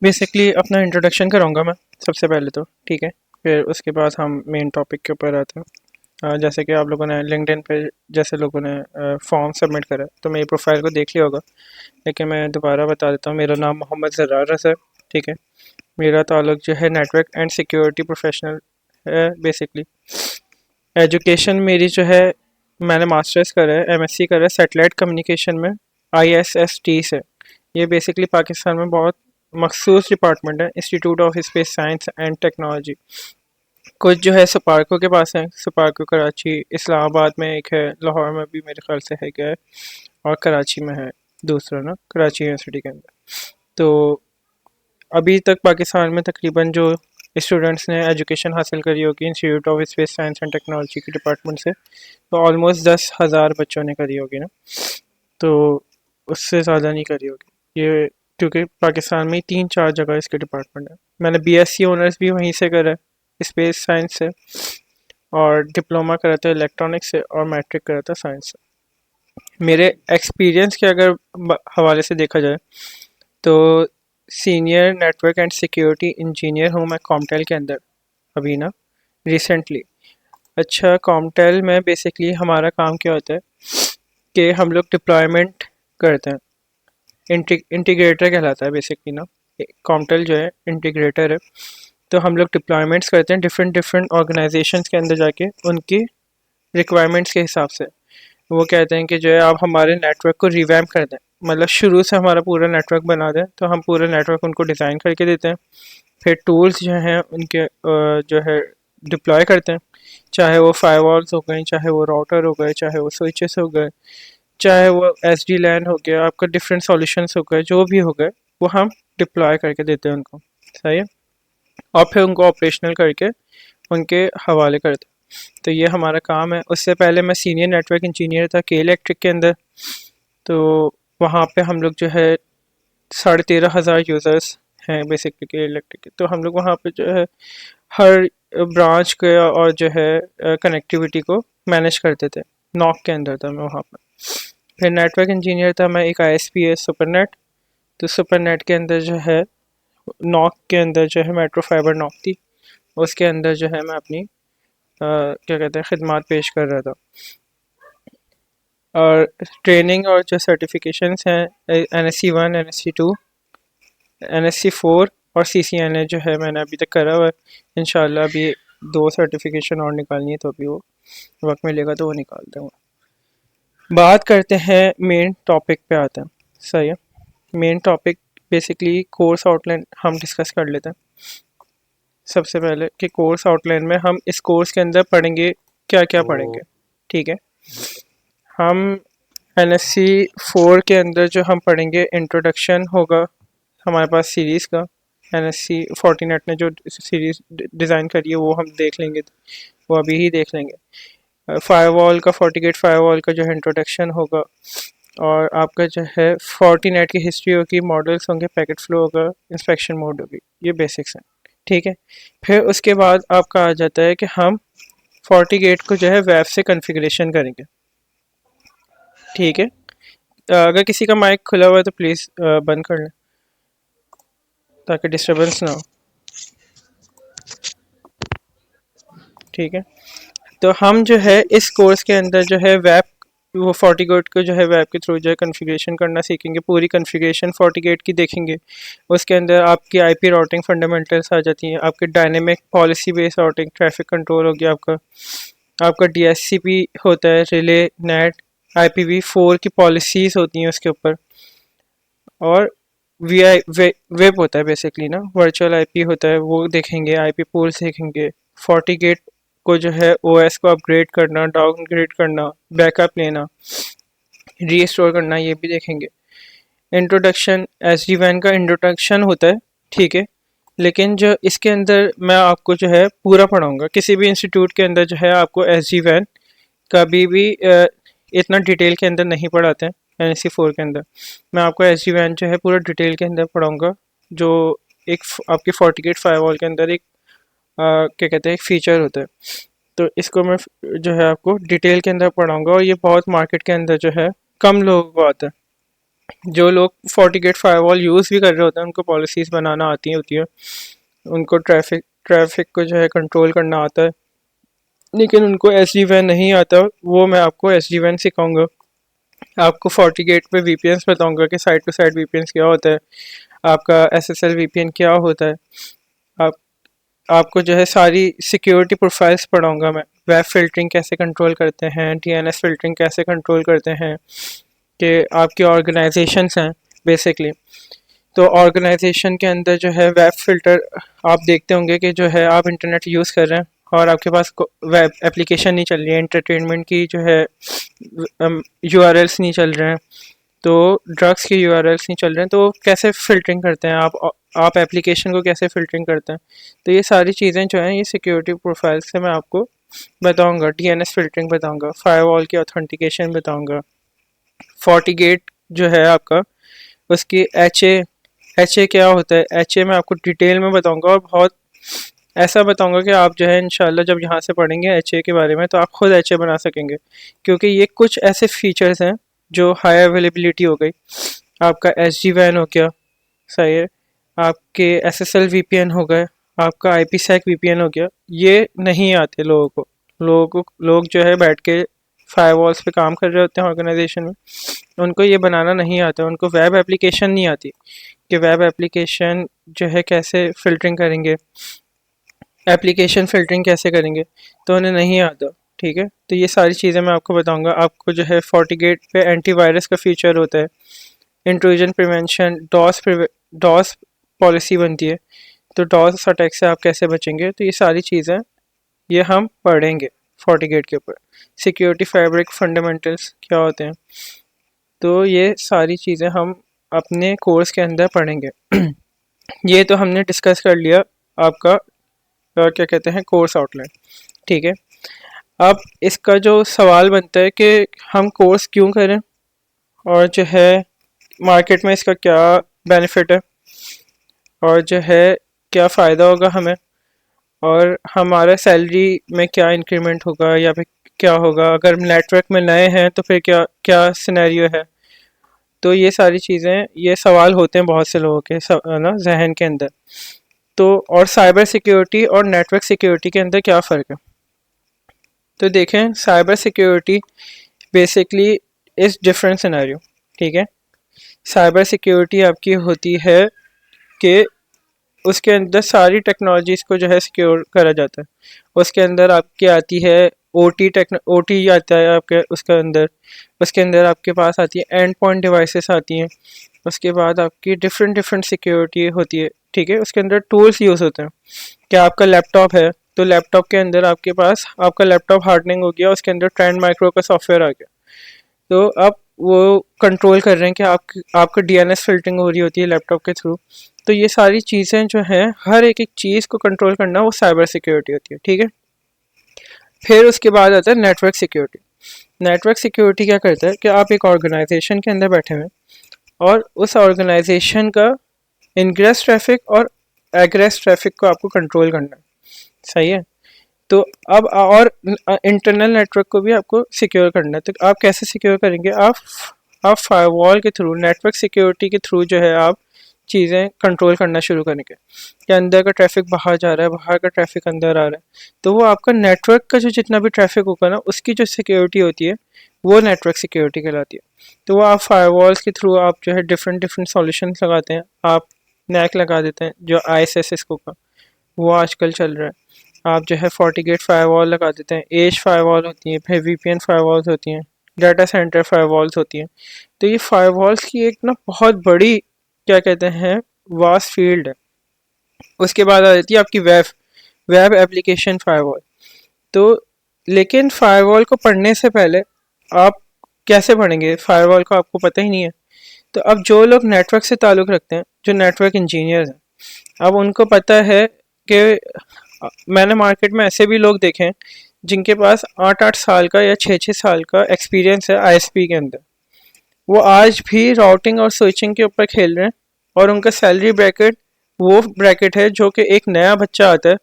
Basically अपना introduction कराऊंगा मैं सबसे पहले तो, ठीक है। फिर उसके बाद हम मेन टॉपिक के ऊपर आते हैं। जैसे कि आप लोगों ने लिंक्डइन पे जैसे लोगों ने फॉर्म सबमिट करा तो मेरी प्रोफाइल को देख लिया होगा, लेकिन मैं दोबारा बता देता हूँ। मेरा नाम मोहम्मद ज़र्रार रज़ा है, ठीक है। मेरा ताल्लुक जो है नेटवर्क एंड सिक्योरिटी प्रोफेशनल है। बेसिकली एजुकेशन मेरी जो है, मैंने मास्टर्स करा है, एमएससी करा है सैटेलाइट कम्युनिकेशन में आईएसएसटी से। ये बेसिकली पाकिस्तान में बहुत मखसूस डिपार्टमेंट है, institute of space science and technology. कुछ जो है सुपार्को के पास है, सुपार्को कराची, इस्लामाबाद में एक है, लाहौर में भी मेरे ख्याल से है क्या है, और कराची में है दूसरा ना, कराची यूनिवर्सिटी के अंदर। तो अभी तक पाकिस्तान में तकरीबन जो स्टूडेंट्स ने एजुकेशन हासिल करी होगी institute of space science and technology के डिपार्टमेंट से, तो ऑलमोस्ट 10,000 बच्चों ने करी होगी ना। तो उससे ज़्यादा नहीं करी होगी ये, क्योंकि पाकिस्तान में 3-4 जगह इसके डिपार्टमेंट है। मैंने बीएससी ऑनर्स भी वहीं से करा है, स्पेस साइंस से, और डिप्लोमा करा था इलेक्ट्रॉनिक्स से, और मैट्रिक करा था साइंस से। मेरे एक्सपीरियंस के अगर हवाले से देखा जाए तो senior network and security engineer हूँ मैं कॉमटेल के अंदर अभी ना, रिसेंटली। अच्छा, कॉमटेल में बेसिकली हमारा काम क्या होता है कि हम लोग डिप्लॉयमेंट करते हैं। इंटीग्रेटर कहलाता है बेसिकली ना, कॉमटेल जो है इंटीग्रेटर है। तो हम लोग डिप्लॉयमेंट्स करते हैं डिफरेंट डिफरेंट ऑर्गेनाइजेशंस के अंदर जाके, उनकी रिक्वायरमेंट्स के हिसाब से। वो कहते हैं कि जो है आप हमारे नेटवर्क को रिवैम्प कर दें, मतलब शुरू से हमारा पूरा नेटवर्क बना दें, तो हम पूरा नेटवर्क उनको डिज़ाइन करके देते हैं। फिर टूल्स जो हैं उनके जो है डिप्लॉय करते हैं, चाहे वो फायरवॉल्स हो गए, चाहे वो राउटर हो गए, चाहे वो स्विचेस हो गए, चाहे वो एस डी लैन हो गया, आपका डिफरेंट सॉल्यूशंस हो गए, जो भी हो गए वो हम डिप्लॉय करके देते हैं उनको, सही है। और फिर उनको ऑपरेशनल करके उनके हवाले करते हैं। तो ये हमारा काम है। उससे पहले मैं सीनियर नेटवर्क इंजीनियर था के इलेक्ट्रिक के अंदर। तो वहाँ पे हम लोग जो है 13,500 यूज़र्स हैं बेसिकली के इलेक्ट्रिक के। तो हम लोग वहाँ पे जो है हर ब्रांच के और जो है कनेक्टिविटी को मैनेज करते थे। नॉक के अंदर था मैं वहाँ पर। फिर नेटवर्क इंजीनियर था मैं एक आईएसपी है सुपरनेट। तो सुपरनेट के अंदर जो है नॉक के अंदर जो है मेट्रो फाइबर नॉक थी, उसके अंदर जो है मैं अपनी क्या कहते हैं खिदमात पेश कर रहा था। और ट्रेनिंग और जो सर्टिफिकेशंस हैं NSC 1, NSC 2, NSC 4 और CCNA जो है मैंने अभी तक करा हुआ है। इंशाल्लाह अभी 2 सर्टिफिकेशन और निकालनी है, तो अभी वो वक्त मिलेगा तो वो निकाल दूँगा। बात करते हैं मेन टॉपिक पे आते हैं, सही है। Main topic basically course outline हम डिस्कस कर लेते हैं। सबसे पहले कि कोर्स आउटलाइन में हम इस कोर्स के अंदर पढ़ेंगे क्या क्या पढ़ेंगे, ठीक है। हम NSC 4 के अंदर जो हम पढ़ेंगे इंट्रोडक्शन होगा हमारे पास सीरीज़ का। NSC Fortinet ने जो सीरीज़ डिज़ाइन करी है वो हम देख लेंगे, वो अभी ही देख लेंगे। फायरवॉल का, FortiGate फायरवॉल का जो है इंट्रोडक्शन होगा, और आपका जो है Fortinet की हिस्ट्री होगी, मॉडल्स होंगे, पैकेट फ्लो होगा, इंस्पेक्शन मोड होगी। ये बेसिक्स हैं, ठीक है। फिर उसके बाद आपका आ जाता है कि हम FortiGate को जो है वेब से कॉन्फ़िगरेशन करेंगे, ठीक है। अगर किसी का माइक खुला हुआ है तो प्लीज़ बंद कर लें ताकि डिस्टर्बेंस ना हो, ठीक है। तो हम जो है इस कोर्स के अंदर जो है वेब, वो FortiGate को जो है वेब के थ्रू जो है कॉन्फ़िगरेशन करना सीखेंगे। पूरी कॉन्फ़िगरेशन FortiGate की देखेंगे। उसके अंदर आपकी आईपी राउटिंग फंडामेंटल्स आ जाती हैं, आपके dynamic policy based routing, traffic control हो गया आपका, आपका DHCP होता है, रिले नेट, IPv4 की पॉलिसीज़ होती हैं उसके ऊपर, और वेब होता है बेसिकली ना, वर्चुअल आईपी होता है, वो देखेंगे। आईपी पूल्स देखेंगे। FortiGate को जो है OS को अपग्रेड करना, डाउनग्रेड करना, बैकअप लेना, रीस्टोर करना, ये भी देखेंगे। इंट्रोडक्शन, SD-WAN का इंट्रोडक्शन होता है, ठीक है। लेकिन जो इसके अंदर मैं आपको जो है पूरा पढ़ाऊँगा। किसी भी इंस्टीट्यूट के अंदर जो है आपको SD-WAN कभी भी इतना डिटेल के अंदर नहीं पढ़ाते हैं। NSC 4 के अंदर मैं आपको SD-WAN जो है पूरा डिटेल के अंदर पढ़ाऊँगा, जो एक आपकी FortiGate फायरवॉल के अंदर एक क्या कहते हैं एक फ़ीचर होता है। तो इसको मैं जो है आपको डिटेल के अंदर पढ़ाऊँगा, और ये बहुत मार्केट के अंदर जो है कम लोगों को आता है, जो लोग FortiGate फायरवॉल यूज़ भी कर रहे होते हैं उनको पॉलिसीज़ बनाना आती होती है, उनको ट्रैफिक को जो है कंट्रोल करना आता है, लेकिन उनको SD-WAN नहीं आता। वो मैं आपको SD-WAN सिखाऊंगा, आपको FortiGate पे VPNs बताऊंगा कि साइड टू साइड VPNs क्या होता है, आपका SSL VPN क्या होता है। आप आपको जो है सारी सिक्योरिटी प्रोफाइल्स पढ़ाऊंगा मैं, वेब फिल्टरिंग कैसे कंट्रोल करते हैं, DNS फिल्टरिंग कैसे कंट्रोल करते हैं, कि आपकी ऑर्गेनाइजेशंस हैं बेसिकली। तो ऑर्गेनाइजेशन के अंदर जो है वेब फिल्टर, आप देखते होंगे कि जो है आप इंटरनेट यूज़ कर रहे हैं और आपके पास वेब एप्लीकेशन नहीं चल रही है, एंटरटेनमेंट की जो है URLs नहीं चल रहे हैं, तो ड्रग्स की URLs नहीं चल रहे हैं, तो कैसे फ़िल्टरिंग करते हैं आप एप्लीकेशन को कैसे फ़िल्टरिंग करते हैं। तो ये सारी चीज़ें जो हैं ये सिक्योरिटी प्रोफाइल से मैं आपको बताऊंगा, DNS फ़िल्टरिंग बताऊंगा, फायरवॉल की ऑथेंटिकेशन बताऊंगा, FortiGate जो है आपका उसकी HA क्या होता है, HA मैं आपको डिटेल में बताऊंगा और बहुत ऐसा बताऊंगा कि आप जो है इंशाल्लाह जब यहाँ से पढ़ेंगे HA के बारे में तो आप खुद HA बना सकेंगे, क्योंकि ये कुछ ऐसे फीचर्स हैं जो हाई अवेलेबिलिटी हो गई, आपका SD-WAN हो गया, सही है, आपके SSL VPN हो गए, आपका IPsec VPN हो गया, ये नहीं आते लोग जो है बैठ के फायरवॉल्स पे काम कर रहे होते हैं ऑर्गेनाइजेशन में, उनको ये बनाना नहीं आता, उनको वेब एप्लीकेशन नहीं आती कि वेब एप्लीकेशन जो है कैसे फ़िल्टरिंग करेंगे, एप्लीकेशन फ़िल्टरिंग कैसे करेंगे, तो उन्हें नहीं आता। ठीक है, तो ये सारी चीज़ें मैं आपको बताऊंगा। आपको जो है FortiGate पे एंटीवायरस का फीचर होता है, इंट्रूजन प्रिवेंशन, डॉस पॉलिसी बनती है, तो डॉस अटैक से आप कैसे बचेंगे, तो ये सारी चीज़ें ये हम पढ़ेंगे FortiGate के ऊपर। सिक्योरिटी फैब्रिक फंडामेंटल्स क्या होते हैं, तो ये सारी चीज़ें हम अपने कोर्स के अंदर पढ़ेंगे। ये तो हमने डिस्कस कर लिया आपका क्या कहते हैं कोर्स आउटलाइन। ठीक है, अब इसका जो सवाल बनता है कि हम कोर्स क्यों करें और जो है मार्केट में इसका क्या बेनिफिट है और जो है क्या फ़ायदा होगा हमें, और हमारा सैलरी में क्या इंक्रीमेंट होगा या फिर क्या होगा, अगर नेटवर्क में नए हैं तो फिर क्या क्या सिनेरियो है। तो ये सारी चीज़ें, ये सवाल होते हैं बहुत से लोगों के ना जहन के अंदर। तो और साइबर सिक्योरिटी और नेटवर्क सिक्योरिटी के अंदर क्या फ़र्क है, तो देखें cyber security basically is different scenario. ठीक है, साइबर सिक्योरिटी आपकी होती है कि उसके अंदर सारी टेक्नोलॉजीज़ को जो है सिक्योर करा जाता है। उसके अंदर आपकी आती है OT आता है आपके उसके अंदर आपके पास आती है एंड पॉइंट डिवाइसेस आती हैं, उसके बाद आपकी डिफरेंट डिफरेंट सिक्योरिटी होती है। ठीक है, उसके अंदर टूल्स यूज़ होते हैं। क्या आपका लैपटॉप है तो लैपटॉप के अंदर आपके पास आपका लैपटॉप हार्डनिंग हो गया, उसके अंदर ट्रेंड माइक्रो का सॉफ्टवेयर आ गया, तो आप वो कंट्रोल कर रहे हैं कि आपका DNS फिल्टरिंग हो रही होती है लैपटॉप के थ्रू। तो ये सारी चीज़ें जो हैं हर एक एक चीज़ को कंट्रोल करना वो साइबर सिक्योरिटी होती है। ठीक है, फिर उसके बाद आता है नेटवर्क सिक्योरिटी। नेटवर्क सिक्योरिटी क्या करता है कि आप एक ऑर्गेनाइजेशन के अंदर बैठे हुए और उस ऑर्गेनाइजेशन का इनग्रेस ट्रैफिक और एग्रेस ट्रैफिक को आपको कंट्रोल करना है। सही है, तो अब और इंटरनल नेटवर्क को भी आपको सिक्योर करना है। तो आप कैसे सिक्योर करेंगे, आप फायरवॉल के थ्रू, नेटवर्क सिक्योरिटी के थ्रू जो है आप चीज़ें कंट्रोल करना शुरू करेंगे कि अंदर का ट्रैफिक बाहर जा रहा है, बाहर का ट्रैफिक अंदर आ रहा है। तो वो आपका नेटवर्क का जो जितना भी ट्रैफिक होगा ना उसकी जो सिक्योरिटी होती है वो नेटवर्क सिक्योरिटी कहलाती है। तो वो आप फायरवॉल्स के थ्रू आप जो है डिफरेंट डिफरेंट सॉल्यूशंस लगाते हैं, आप नैक लगा देते हैं जो ISS का वो आजकल चल रहा है, आप जो है FortiGate फायरवॉल लगा देते हैं, एज फायरवॉल होती हैं, फिर VPN फायरवॉल्स होती हैं, डाटा सेंटर फायरवॉल्स होती हैं। तो ये फायरवॉल्स की एक ना बहुत बड़ी क्या कहते हैं वास्ट फील्ड है। उसके बाद आ जाती है आपकी वेब एप्लीकेशन फायरवॉल। तो लेकिन फायरवॉल को पढ़ने से पहले आप कैसे पढ़ेंगे, फायरवॉल को आपको पता ही नहीं है। तो अब जो लोग नेटवर्क से ताल्लुक़ रखते हैं, जो नेटवर्क इंजीनियर्स हैं, अब उनको पता है कि मैंने मार्केट में ऐसे भी लोग देखे हैं जिनके पास 8-8 साल का या 6-6 साल का एक्सपीरियंस है ISP के अंदर, वो आज भी राउटिंग और स्विचिंग के ऊपर खेल रहे हैं और उनका सैलरी ब्रैकेट वो ब्रैकेट है जो कि एक नया बच्चा आता है,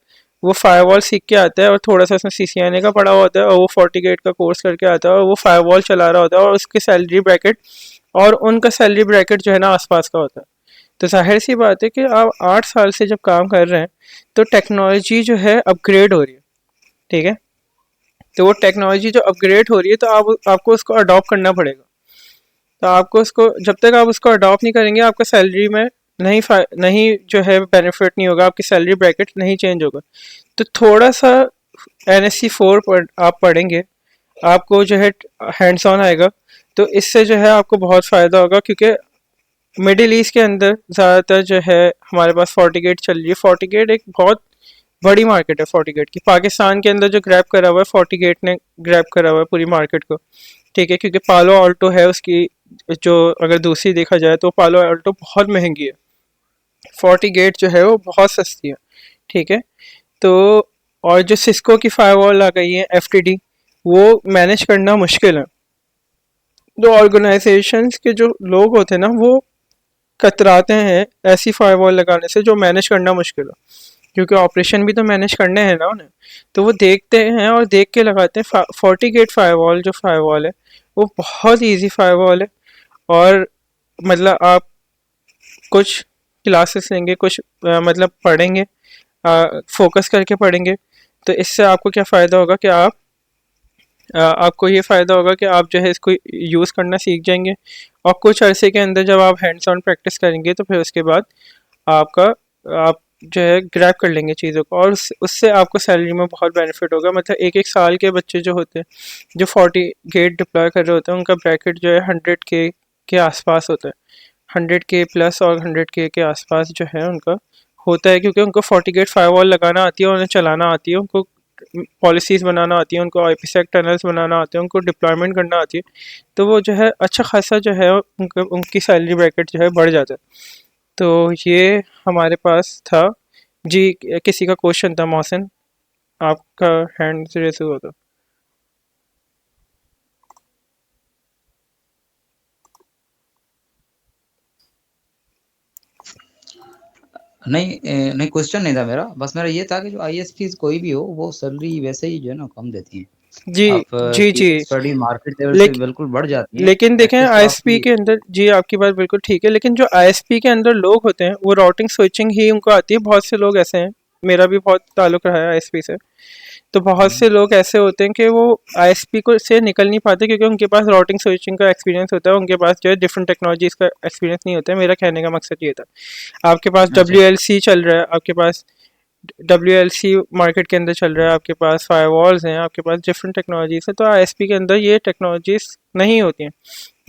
वो फायरवॉल सीख के आता है और थोड़ा सा उसने CCNA का पढ़ा हुआ होता है और वो FortiGate का कोर्स करके आता है और वो फायरवॉल चला रहा होता है और उसकी सैलरी ब्रैकेट और उनका सैलरी ब्रैकेट जो है ना आसपास का होता है। तो जाहिर सी बात है कि आप 8 साल से जब काम कर रहे हैं तो टेक्नोलॉजी जो है अपग्रेड हो रही है, ठीक है। तो वो टेक्नोलॉजी जो अपग्रेड हो रही है तो आपको उसको अडॉप्ट करना पड़ेगा। तो आपको उसको, जब तक आप उसको अडॉप्ट नहीं करेंगे, आपका सैलरी में नहीं जो है बेनिफिट नहीं होगा, आपकी सैलरी ब्रैकेट नहीं चेंज होगा। तो थोड़ा सा NSE 4 आप पढ़ेंगे, आपको जो है हैंड्स ऑन आएगा, तो इससे जो है आपको बहुत फ़ायदा होगा। क्योंकि मिडिल ईस्ट के अंदर ज़्यादातर जो है हमारे पास फोर्टिगेट चल रही है। फोर्टिगेट एक बहुत बड़ी मार्केट है फोर्टिगेट की। पाकिस्तान के अंदर जो ग्रैब करा हुआ है फोर्टिगेट ने, ग्रैब करा हुआ है पूरी मार्केट को, ठीक है। क्योंकि पालो ऑल्टो है उसकी, जो अगर दूसरी देखा जाए तो पालो ऑल्टो बहुत महंगी है, फोर्टिगेट जो है वो बहुत सस्ती है, ठीक है। तो और जो सिस्को की फायरवॉल आ गई है FTD, वो मैनेज करना मुश्किल है। जो ऑर्गेनाइजेशंस के जो लोग होते हैं ना, वो कतराते हैं ऐसी फायरवॉल लगाने से जो मैनेज करना मुश्किल है। क्योंकि ऑपरेशन भी तो मैनेज करने हैं ना उन्हें। तो वो देखते हैं और देख के लगाते हैं। फोर्टिगेट फायरवॉल जो फायरवॉल है वो बहुत इजी फायरवॉल है। और मतलब आप कुछ क्लासेस लेंगे, कुछ मतलब पढ़ेंगे, फोकस करके पढ़ेंगे, तो इससे आपको क्या फ़ायदा होगा कि आपको ये फ़ायदा होगा कि आप जो है इसको यूज़ करना सीख जाएंगे। और कुछ अरसे के अंदर जब आप हैंड्स ऑन प्रैक्टिस करेंगे तो फिर उसके बाद आपका आप जो है ग्रैब कर लेंगे चीज़ों को, और उससे आपको सैलरी में बहुत बेनिफिट होगा। मतलब 1-1 साल के बच्चे जो होते हैं, जो 40 गेट डिप्लॉय कर रहे होते हैं, उनका ब्रैकेट जो है 100K के आसपास होता है। 100K प्लस और 100K के आसपास जो है उनका होता है। क्योंकि उनको 40 गेट फायरवॉल लगाना आती है, उन्हें चलाना आती है, उनको पॉलिसीज़ बनाना आती है, उनको IPsec टनल्स बनाना आते हैं, उनको डिप्लॉयमेंट करना आती है। तो वो जो है अच्छा खासा जो है उनकी सैलरी ब्रैकेट जो है बढ़ जाता है। तो ये हमारे पास था जी। किसी का क्वेश्चन था मोहसिन, आपका हैंड रेस हुआ था। नहीं नहीं, क्वेश्चन नहीं था मेरा, बस मेरा ये था कि जो ISPs कोई भी हो वो सैलरी वैसे ही जो है ना कम देती हैं। जी आप जी की जी। स्टडी मार्केट लेवल से लेकिन बिल्कुल बढ़ जाती है, लेकिन देखें एटलीस्ट ISP आपकी। के अंदर, जी आपकी बात बिल्कुल ठीक है, लेकिन जो ISP के अंदर लोग होते हैं वो राउटिंग स्विचिंग ही उनको आती है। बहुत से लोग ऐसे हैं, मेरा भी बहुत ताल्लुक रहा है ISP से। तो बहुत हुँ, से लोग ऐसे होते हैं कि वो ISP को से निकल नहीं पाते, क्योंकि उनके पास राउटिंग स्विचिंग का एक्सपीरियंस होता है, उनके पास जो है डिफरेंट टेक्नोलॉजीज का एक्सपीरियंस नहीं होता है। मेरा कहने का मकसद ये था। आपके पास अच्छा, WLC चल रहा है, आपके पास WLC मार्केट के अंदर चल रहा है, आपके पास फायरवॉल्स हैं, आपके पास डिफरेंट टेक्नोलॉजीज हैं। तो ISP के अंदर ये टेक्नोलॉजीज नहीं होती हैं।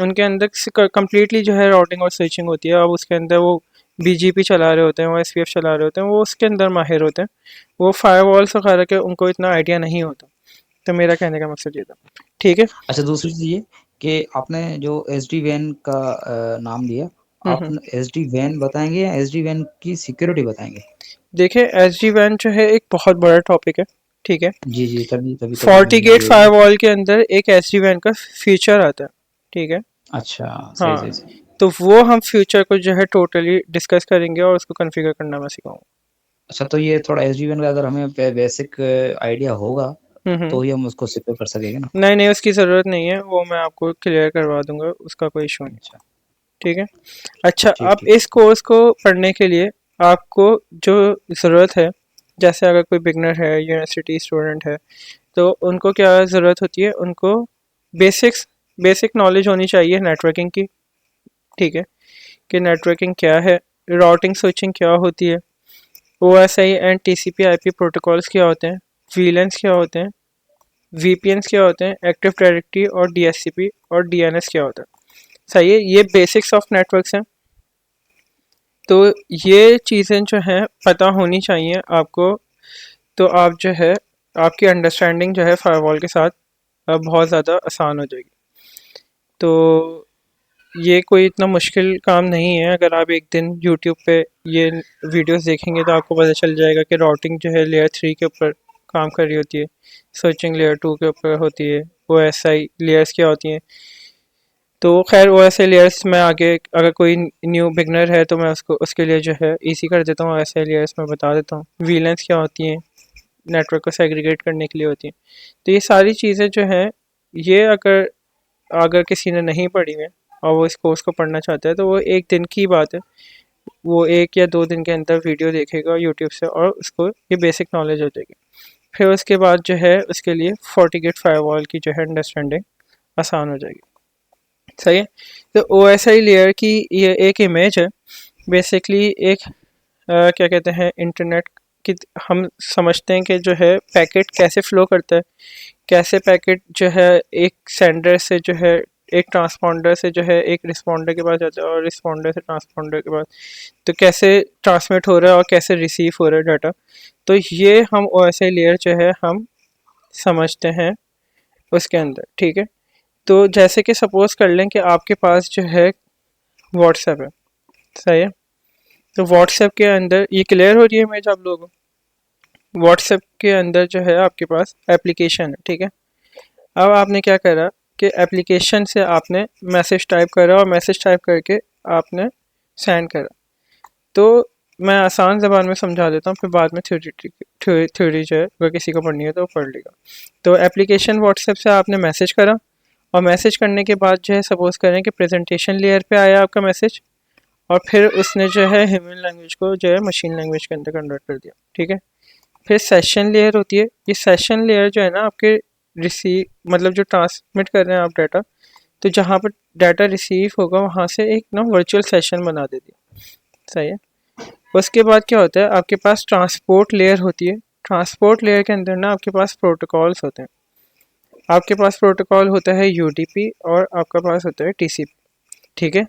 उनके अंदर कम्प्लीटली जो है राउटिंग और स्विचिंग होती है। अब उसके अंदर वो BGP चला रहे होते हैं, वो SPF चला रहे होते हैं, वो उसके अंदर माहिर होते हैं। वो फायरवॉल्स वगैरह के उनको इतना आइडिया नहीं होता। तो मेरा कहने का मकसद ये था, ठीक है। अच्छा, दूसरी चीज़ ये कि आपने जो SD-WAN का नाम लिया, आप हम्म। SD-WAN बताएँगे या SD-WAN की सिक्योरिटी बताएँगे? देखिए SD-WAN जो है एक बहुत बड़ा टॉपिक है, ठीक है। जी, जी, तभी तभी तो मैंने 40 गेट ये फायरवॉल के अंदर एक SD-WAN का फीचर आता है, ठीक है। अच्छा, सही, हाँ, सही, सही। तो वो हम फ्यूचर को जो है टोटली डिस्कस करेंगे और उसको कॉन्फ़िगर करना मैं सिखाऊंगा। अच्छा, तो ये थोड़ा SD-WAN का अगर हमें बेसिक आइडिया होगा, हम्म। तो ही हम उसको सिक्योर कर सकेंगे ना? नहीं नहीं, उसकी ज़रूरत नहीं है, वो मैं आपको क्लियर करवा दूंगा, उसका कोई इशू नहीं, अच्छा, ठीक है। अच्छा, ठीक, अब ठीक। इस कोर्स को पढ़ने के लिए आपको जो ज़रूरत है, जैसे अगर कोई बिगनर है, यूनिवर्सिटी स्टूडेंट है, तो उनको क्या ज़रूरत होती है, उनको बेसिक नॉलेज होनी चाहिए नेटवर्किंग की, ठीक है। कि नेटवर्किंग क्या है, राउटिंग स्विचिंग क्या होती है, OSI एंड TCP/IP प्रोटोकॉल्स क्या होते हैं, VLANs क्या होते हैं, VPNs क्या होते हैं, एक्टिव डायरेक्टरी और DHCP और DNS क्या होता है। सही है, ये बेसिक्स ऑफ नेटवर्क्स हैं। तो ये चीज़ें जो हैं पता होनी चाहिए आपको। तो आप जो है, आपकी अंडरस्टैंडिंग जो है फायरवॉल के साथ बहुत ज़्यादा आसान हो जाएगी। तो ये कोई इतना मुश्किल काम नहीं है। अगर आप एक दिन यूट्यूब पे ये वीडियोस देखेंगे तो आपको पता चल जाएगा कि राउटिंग जो है लेयर 3 के ऊपर काम कर रही होती है, स्विचिंग लेयर 2 के ऊपर होती है, OSI लेयर्स क्या होती हैं। तो खैर OSI लेयर्स में आगे अगर कोई न्यू बिगनर है तो मैं उसको उसके लिए जो है इजी कर देता हूँ। OSI लेयर्स में बता देता हूँ, VLANs क्या होती हैं, नेटवर्क को सेग्रीगेट करने के लिए होती हैं। तो ये सारी चीज़ें जो हैं, ये अगर अगर किसी ने नहीं पढ़ी है और वो इस कोर्स को पढ़ना चाहता है, तो वो एक दिन की बात है, वो 1 या 2 दिन के अंदर वीडियो देखेगा यूट्यूब से और उसको ये बेसिक नॉलेज हो जाएगी। फिर उसके बाद जो है उसके लिए FortiGate फायरवॉल की जो है अंडरस्टैंडिंग आसान हो जाएगी। सही है। तो OSI लेयर की ये एक इमेज है, बेसिकली एक क्या कहते हैं, इंटरनेट की हम समझते हैं कि जो है पैकेट कैसे फ़्लो करता है, कैसे पैकेट जो है एक सेंडर से जो है एक ट्रांसपोंडर से जो है एक रिस्पॉन्डर के पास जाता है और रिस्पॉन्डर से ट्रांसपोंडर के पास, तो कैसे ट्रांसमिट हो रहा है और कैसे रिसीव हो रहा है डाटा। तो ये हम OSI लेयर जो है हम समझते हैं उसके अंदर। ठीक है। तो जैसे कि सपोज़ कर लें कि आपके पास जो है व्हाट्सएप है। सही है। तो व्हाट्सएप के अंदर ये क्लियर हो रही है इमेज आप लोगों को। व्हाट्सएप के अंदर जो है आपके पास एप्लीकेशन है। ठीक है। अब आपने क्या करा कि एप्लीकेशन से आपने मैसेज टाइप करा और मैसेज टाइप करके आपने सेंड करा। तो मैं आसान ज़बान में समझा देता हूँ, फिर बाद में थ्योरी जो है अगर किसी को पढ़नी है तो वो पढ़ लेगा। तो एप्लीकेशन व्हाट्सएप से आपने मैसेज करा और मैसेज करने के बाद जो है सपोज़ करें कि प्रेजेंटेशन लेयर पे आया आपका मैसेज, और फिर उसने जो है ह्यूमन लैंग्वेज को जो है मशीन लैंग्वेज के अंदर कन्वर्ट कर दिया। ठीक है। फिर सेशन लेयर होती है। ये सेशन लेयर जो है ना आपके रिसीव मतलब जो ट्रांसमिट कर रहे हैं आप डाटा, तो जहाँ पर डाटा रिसीव होगा वहाँ से एक ना वर्चुअल सेशन बना देती है। सही है। उसके बाद क्या होता है, आपके पास ट्रांसपोर्ट लेयर होती है। ट्रांसपोर्ट लेयर के अंदर ना आपके पास प्रोटोकॉल्स होते हैं। आपके पास प्रोटोकॉल होता है UDP और आपका पास होता है TCP। ठीक है।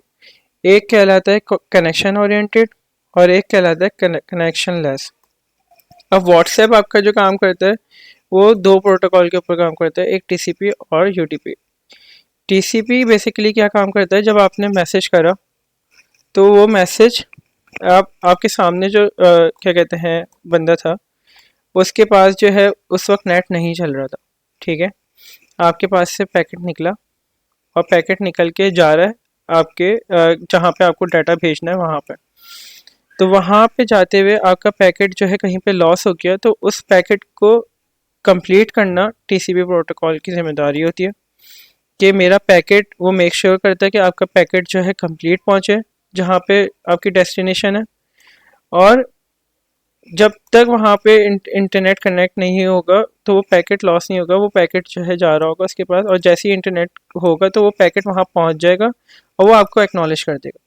एक कहलाता है कनेक्शन ओरिएंटेड और एक कहलाता है कनेक्शन लेस। अब व्हाट्सएप आपका जो काम करता है वो 2 प्रोटोकॉल के ऊपर काम करता है, एक TCP और UDP। TCP बेसिकली क्या काम करता है, जब आपने मैसेज करा तो वो मैसेज आपके सामने जो क्या कहते हैं बंदा था, उसके पास जो है उस वक्त नेट नहीं चल रहा था। ठीक है। आपके पास से पैकेट निकला और पैकेट निकल के जा रहा है आपके जहाँ पे आपको डाटा भेजना है वहाँ पे। तो वहाँ पे जाते हुए आपका पैकेट जो है कहीं पे लॉस हो गया, तो उस पैकेट को कंप्लीट करना TCP प्रोटोकॉल की जिम्मेदारी होती है कि मेरा पैकेट वो मेक श्योर करता है कि आपका पैकेट जो है कंप्लीट पहुँचे जहाँ पे आपकी डेस्टिनेशन है, और जब तक वहाँ पे इंटरनेट कनेक्ट नहीं होगा तो वो पैकेट लॉस नहीं होगा, वो पैकेट जो है जा रहा होगा उसके पास, और जैसे ही इंटरनेट होगा तो वो पैकेट वहाँ पहुँच जाएगा और वो आपको एक्नॉलेज कर देगा।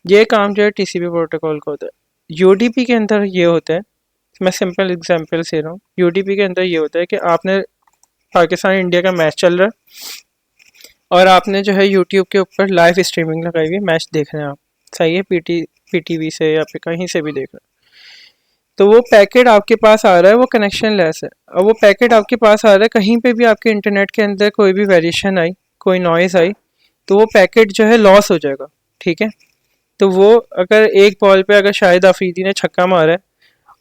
ये काम जो है TCP प्रोटोकॉल का होता है। UDP के अंदर ये होता है, मैं सिंपल एग्जांपल से रहा हूँ। UDP के अंदर ये होता है कि आपने पाकिस्तान इंडिया का मैच चल रहा है और आपने जो है यूट्यूब के ऊपर लाइव स्ट्रीमिंग लगाई हुई है, मैच देख रहे हैं आप। सही है। PTV से या फिर कहीं से भी देख रहे हैं। तो वो पैकेट आपके पास आ रहा है, वो कनेक्शन लेस है, और वो पैकेट आपके पास आ रहा है, कहीं पे भी आपके इंटरनेट के अंदर कोई भी वेरिएशन आई, कोई नॉइज़ आई, तो वो पैकेट जो है लॉस हो जाएगा। ठीक है। तो वो अगर एक बॉल पे अगर शाहिद अफरीदी ने छक्का मारा है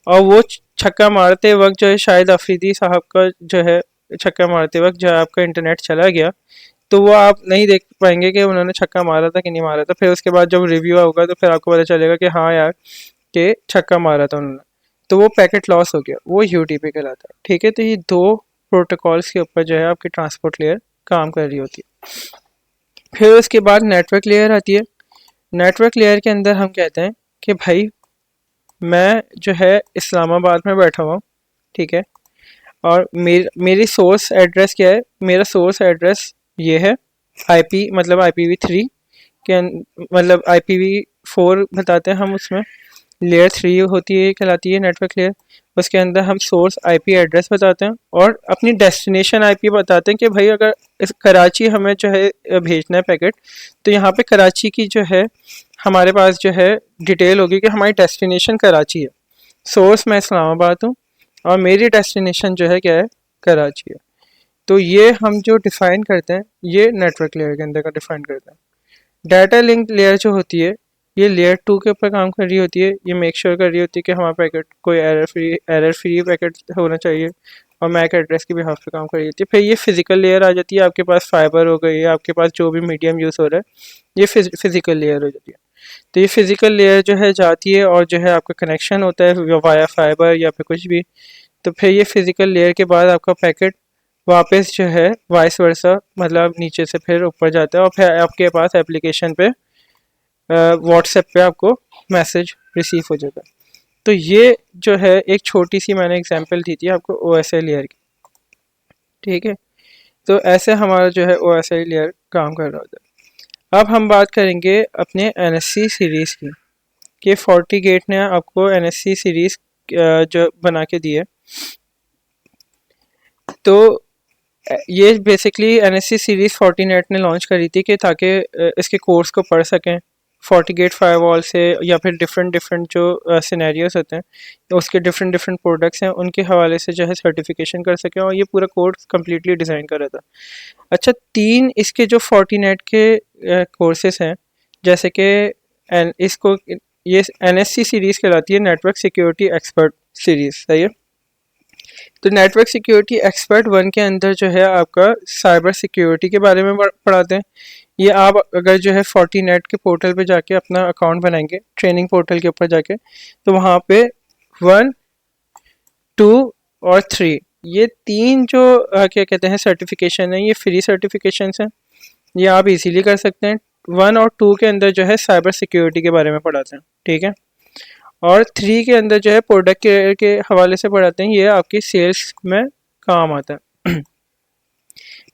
और वो छक्का मारते वक्त जो है शाहिद अफरीदी साहब का जो है छक्का मारते वक्त जो है आपका इंटरनेट चला गया, तो वो आप नहीं देख पाएंगे कि उन्होंने छक्का मारा था कि नहीं मारा था। फिर उसके बाद जब रिव्यू होगा तो फिर आपको पता चलेगा कि हाँ यार कि छक्का मारा था उन्होंने, तो वो पैकेट लॉस हो गया, वो UDP कहलाता है। ठीक है। तो ये 2 प्रोटोकॉल्स के ऊपर जो है आपकी ट्रांसपोर्ट लेयर काम कर रही होती है। फिर उसके बाद नेटवर्क लेयर आती है। नेटवर्क लेयर के अंदर हम कहते हैं कि भाई मैं जो है इस्लामाबाद में बैठा हुआ हूँ। ठीक है। और मेरी सोर्स एड्रेस क्या है, मेरा सोर्स एड्रेस ये है IP मतलब IPv3 के मतलब IPv4 बताते हैं हम उसमें। लेयर 3 होती है, कहलाती है नेटवर्क लेयर। उसके अंदर हम सोर्स IP एड्रेस बताते हैं और अपनी डेस्टिनेशन IP बताते हैं कि भाई अगर इस कराची हमें जो है भेजना है पैकेट, तो यहाँ पे कराची की जो है हमारे पास जो है डिटेल होगी कि हमारी डेस्टिनेशन कराची है। सोर्स मैं इस्लामाबाद हूँ और मेरी डेस्टिनेशन जो है क्या है, कराची है। तो ये हम जो डिफ़ाइन करते हैं ये नेटवर्क लेयर के अंदर का डिफ़ाइन करते हैं। डाटा लिंक लेयर जो होती है ये लेयर 2 के ऊपर काम कर रही होती है। ये मेक श्योर कर रही होती है कि हमारा पैकेट कोई एरर फ्री पैकेट होना चाहिए, और मैक एड्रेस की बिहाफ पे काम कर रही होती है। फिर ये फिजिकल लेयर आ जाती है, आपके पास फाइबर हो गई, आपके पास जो भी मीडियम यूज़ हो रहा है ये फिजिकल लेयर हो जाती है। तो ये फिजिकल लेयर जो है जाती है और जो है आपका कनेक्शन होता है वाया फाइबर या फिर कुछ भी। तो फिर ये फिजिकल लेयर के बाद आपका पैकेट वापस जो है वाइस वर्सा, मतलब नीचे से फिर ऊपर जाता है और फिर आपके पास एप्लीकेशन पे व्हाट्सएप पे आपको मैसेज रिसीव हो जाता है। तो ये जो है एक छोटी सी मैंने एग्जांपल दी थी आपको OSI लेयर की, ठीक है। तो ऐसे हमारा जो है OSI लेयर काम कर रहा होता है। अब हम बात करेंगे अपने NSC सीरीज़ की, कि FortiGate ने आपको NSC सीरीज़ जो बना के दी है। तो ये बेसिकली NSC सीरीज़ Fortinet ने लॉन्च करी थी कि ताकि इसके कोर्स को पढ़ सकें FortiGate फायरवॉल से, या फिर डिफरेंट डिफरेंट जो सिनेरियोस होते हैं, तो उसके डिफरेंट डिफरेंट प्रोडक्ट्स हैं उनके हवाले से जो है सर्टिफिकेशन कर सकें, और ये पूरा कोर्स कम्प्लीटली डिज़ाइन करा था। अच्छा, 3 इसके जो Fortinet के कोर्सेस हैं, जैसे कि इसको ये NSC सीरीज़ कहलाती है, नेटवर्क सिक्योरिटी एक्सपर्ट सीरीज़, सही है। तो नेटवर्क सिक्योरिटी एक्सपर्ट 1 के अंदर जो है आपका साइबर सिक्योरिटी के बारे में पढ़ाते हैं। ये आप अगर जो है Fortinet के पोर्टल पे जाके अपना अकाउंट बनाएंगे, ट्रेनिंग पोर्टल के ऊपर जाके, तो वहाँ पे 1, 2 और 3, ये 3 जो क्या कहते हैं सर्टिफिकेशन है, ये फ्री सर्टिफिकेशन हैं, ये आप इजीली कर सकते हैं। 1 और 2 के अंदर जो है साइबर सिक्योरिटी के बारे में पढ़ाते हैं, ठीक है। और 3 के अंदर जो है प्रोडक्ट के हवाले से पढ़ाते हैं, ये आपकी सेल्स में काम आता है।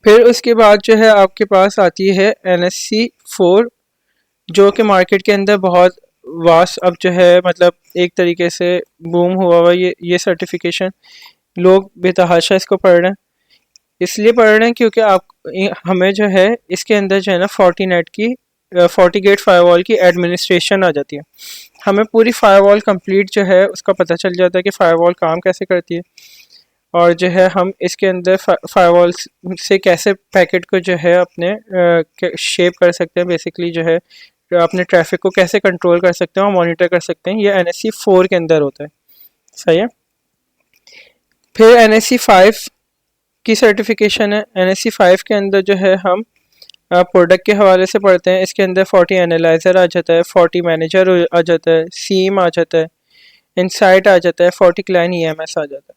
फिर उसके बाद जो है आपके पास आती है NSC 4, जो कि मार्केट के अंदर बहुत वास्ट अब जो है मतलब एक तरीके से बूम हुआ हुआ ये सर्टिफिकेशन, लोग बेतहाशा इसको पढ़ रहे हैं। इसलिए पढ़ रहे हैं क्योंकि आप हमें जो है इसके अंदर जो है ना Fortinet की FortiGate फायरवॉल की एडमिनिस्ट्रेशन आ जाती है। हमें पूरी फायरवॉल कंप्लीट जो है उसका पता चल जाता है कि फायरवॉल काम कैसे करती है, और जो है हम इसके अंदर फायरवॉल से कैसे पैकेट को जो है अपने शेप कर सकते हैं, बेसिकली जो है अपने ट्रैफिक को कैसे कंट्रोल कर सकते हैं और मॉनिटर कर सकते हैं। ये NSC 4 के अंदर होता है, सही है। फिर NSC 5 की सर्टिफिकेशन है। NSC 5 के अंदर जो है हम प्रोडक्ट के हवाले से पढ़ते हैं। इसके अंदर Forti एनालाइज़र आ जाता है, Forti मैनेजर आ जाता है, सीम आ जाता है, इनसाइट आ जाता है, Forti क्लाइंट EMS आ जाता है।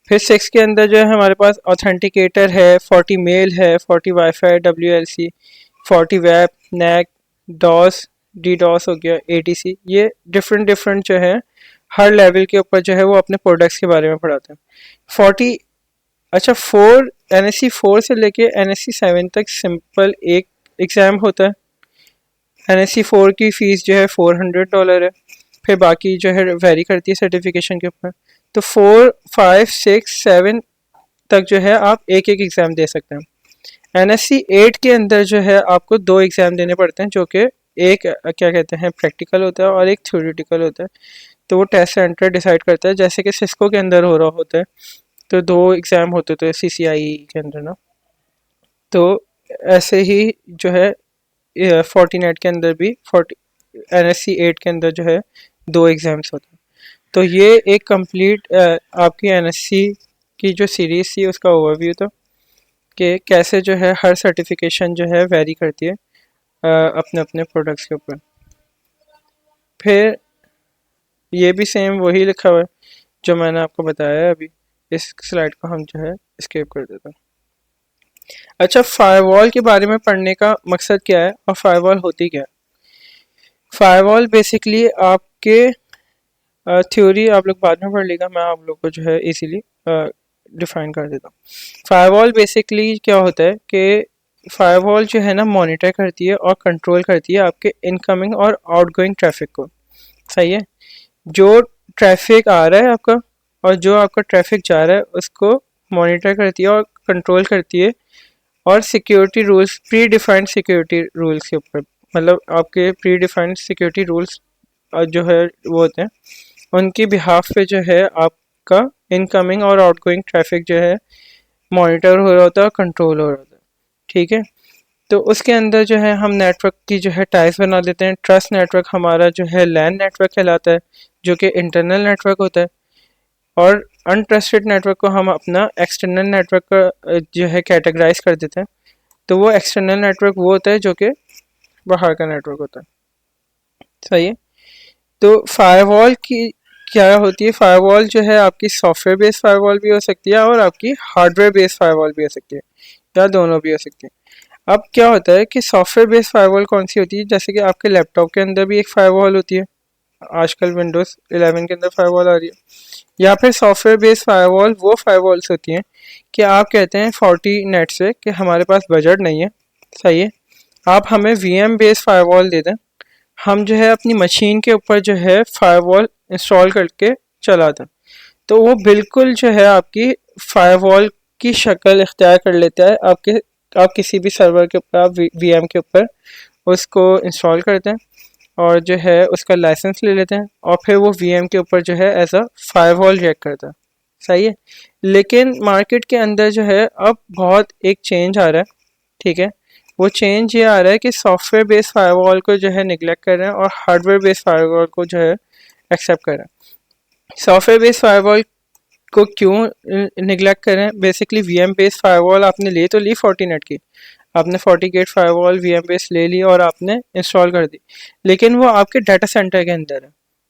फिर 6 के अंदर जो है हमारे पास ऑथेंटिकेटर है, Forti मेल है, Forti wifi, WLC, Forti web, NAC, DOS, DDoS हो गया, ADC, ये डिफरेंट डिफरेंट जो है हर लेवल के ऊपर जो है वो अपने प्रोडक्ट्स के बारे में पढ़ाते हैं। Forti अच्छा 4 NSC 4 से लेके NSC 7 तक सिंपल एक एग्ज़ाम होता है। NSC 4 की फ़ीस जो है $400 है। फिर बाकी जो है वेरी करती है सर्टिफिकेशन के ऊपर। तो 4, 5, 6, 7 तक जो है आप एक एक एग्ज़ाम दे सकते हैं। NSC 8 के अंदर जो है आपको 2 एग्ज़ाम देने पड़ते हैं, जो कि एक क्या कहते हैं प्रैक्टिकल होता है और एक थ्योरेटिकल होता है। तो वो टेस्ट सेंटर डिसाइड करता है, जैसे कि सिस्को के अंदर हो रहा होता है, तो 2 एग्ज़ाम होते थे CCIE के अंदर ना। तो ऐसे ही जो है Fortinet के अंदर भी NSC 8 के अंदर जो है 2 एग्ज़ाम्स होते हैं। तो ये एक कंप्लीट आपकी NSC की जो सीरीज़ थी उसका ओवरव्यू था कि कैसे जो है हर सर्टिफिकेशन जो है वेरी करती है अपने अपने प्रोडक्ट्स के ऊपर। फिर ये भी सेम वही लिखा हुआ है जो मैंने आपको बताया है अभी। इस स्लाइड को हम जो है स्किप कर देते हैं। अच्छा, फायरवॉल के बारे में पढ़ने का मकसद क्या है और फायरवॉल होती क्या है? फायरवॉल बेसिकली आपके थ्योरी आप लोग बाद में पढ़ लेगा, मैं आप लोग को जो है इजीली डिफाइन कर देता हूँ। फायरवॉल बेसिकली क्या होता है कि फायरवॉल जो है ना मॉनिटर करती है और कंट्रोल करती है आपके इनकमिंग और आउटगोइंग ट्रैफिक को, सही है। जो ट्रैफिक आ रहा है आपका और जो आपका ट्रैफिक जा रहा है उसको मॉनिटर करती है और कंट्रोल करती है, और security rules, pre defined security rules के ऊपर, मतलब आपके प्री डिफाइंड सिक्योरिटी रूल्स जो है वो होते हैं, उनकी बिहाफ पे जो है आपका इनकमिंग और आउटगोइंग ट्रैफिक जो है मॉनिटर हो रहा होता है, कंट्रोल हो रहा होता है, ठीक है। तो उसके अंदर जो है हम नेटवर्क की जो है टाइप्स बना देते हैं। ट्रस्ट नेटवर्क हमारा जो है लैन नेटवर्क कहलाता है, जो कि इंटरनल नेटवर्क होता है, और अनट्रस्टेड नेटवर्क को हम अपना एक्सटर्नल नेटवर्क का जो है कैटेगराइज कर देते हैं। तो वो एक्सटर्नल नेटवर्क वो होता है जो कि बाहर का नेटवर्क होता है, सही है। तो फायरवॉल की क्या होती है, फायरवॉल जो है आपकी सॉफ्टवेयर बेस्ड फायरवॉल भी हो सकती है और आपकी हार्डवेयर बेस्ड फायरवॉल भी हो सकती है, या दोनों भी हो सकती है। अब क्या होता है कि सॉफ्टवेयर बेस्ड फायरवॉल कौन सी होती है, जैसे कि आपके लैपटॉप के अंदर भी एक फायरवॉल होती है, आजकल विंडोज़ 11 के अंदर फायरवॉल आ रही है। या फिर सॉफ्टवेयर बेस्ड फायरवॉल वो फायरवॉल्स होती हैं कि आप कहते हैं 40 नेट से कि हमारे पास बजट नहीं है, सही है, आप हमें वीएम बेस्ड फायरवॉल दे दें, हम जो है अपनी मशीन के ऊपर जो है फायरवॉल इंस्टॉल करके चला दें, तो वो बिल्कुल जो है आपकी फायरवॉल की शक्ल इख्तियार कर लेता है। आप किसी भी सर्वर के ऊपर, आप वीएम के ऊपर उसको इंस्टॉल करते हैं और जो है उसका लाइसेंस ले लेते हैं और फिर वो वीएम के ऊपर जो है एज अ फायरवॉल रिएक्ट करता है, सही है। लेकिन मार्केट के अंदर जो है अब बहुत एक चेंज आ रहा है, ठीक है। वो चेंज ये आ रहा है कि सॉफ्टवेयर बेस्ड फायरवॉल को जो है निगलेक्ट कर रहे हैं और हार्डवेयर बेस्ड फायरवॉल को जो है एक्सेप्ट कर रहे हैं। सॉफ्टवेयर बेस्ड फायरवॉल को क्यों निगलेक्ट करें, बेसिकली वीएम बेस्ड फायरवॉल आपने ले तो ली 40 नेट की, आपने 40 गेट फायरवॉल वीएम बेस्ड ले ली और आपने इंस्टॉल कर दी, लेकिन वो आपके डाटा सेंटर के अंदर है,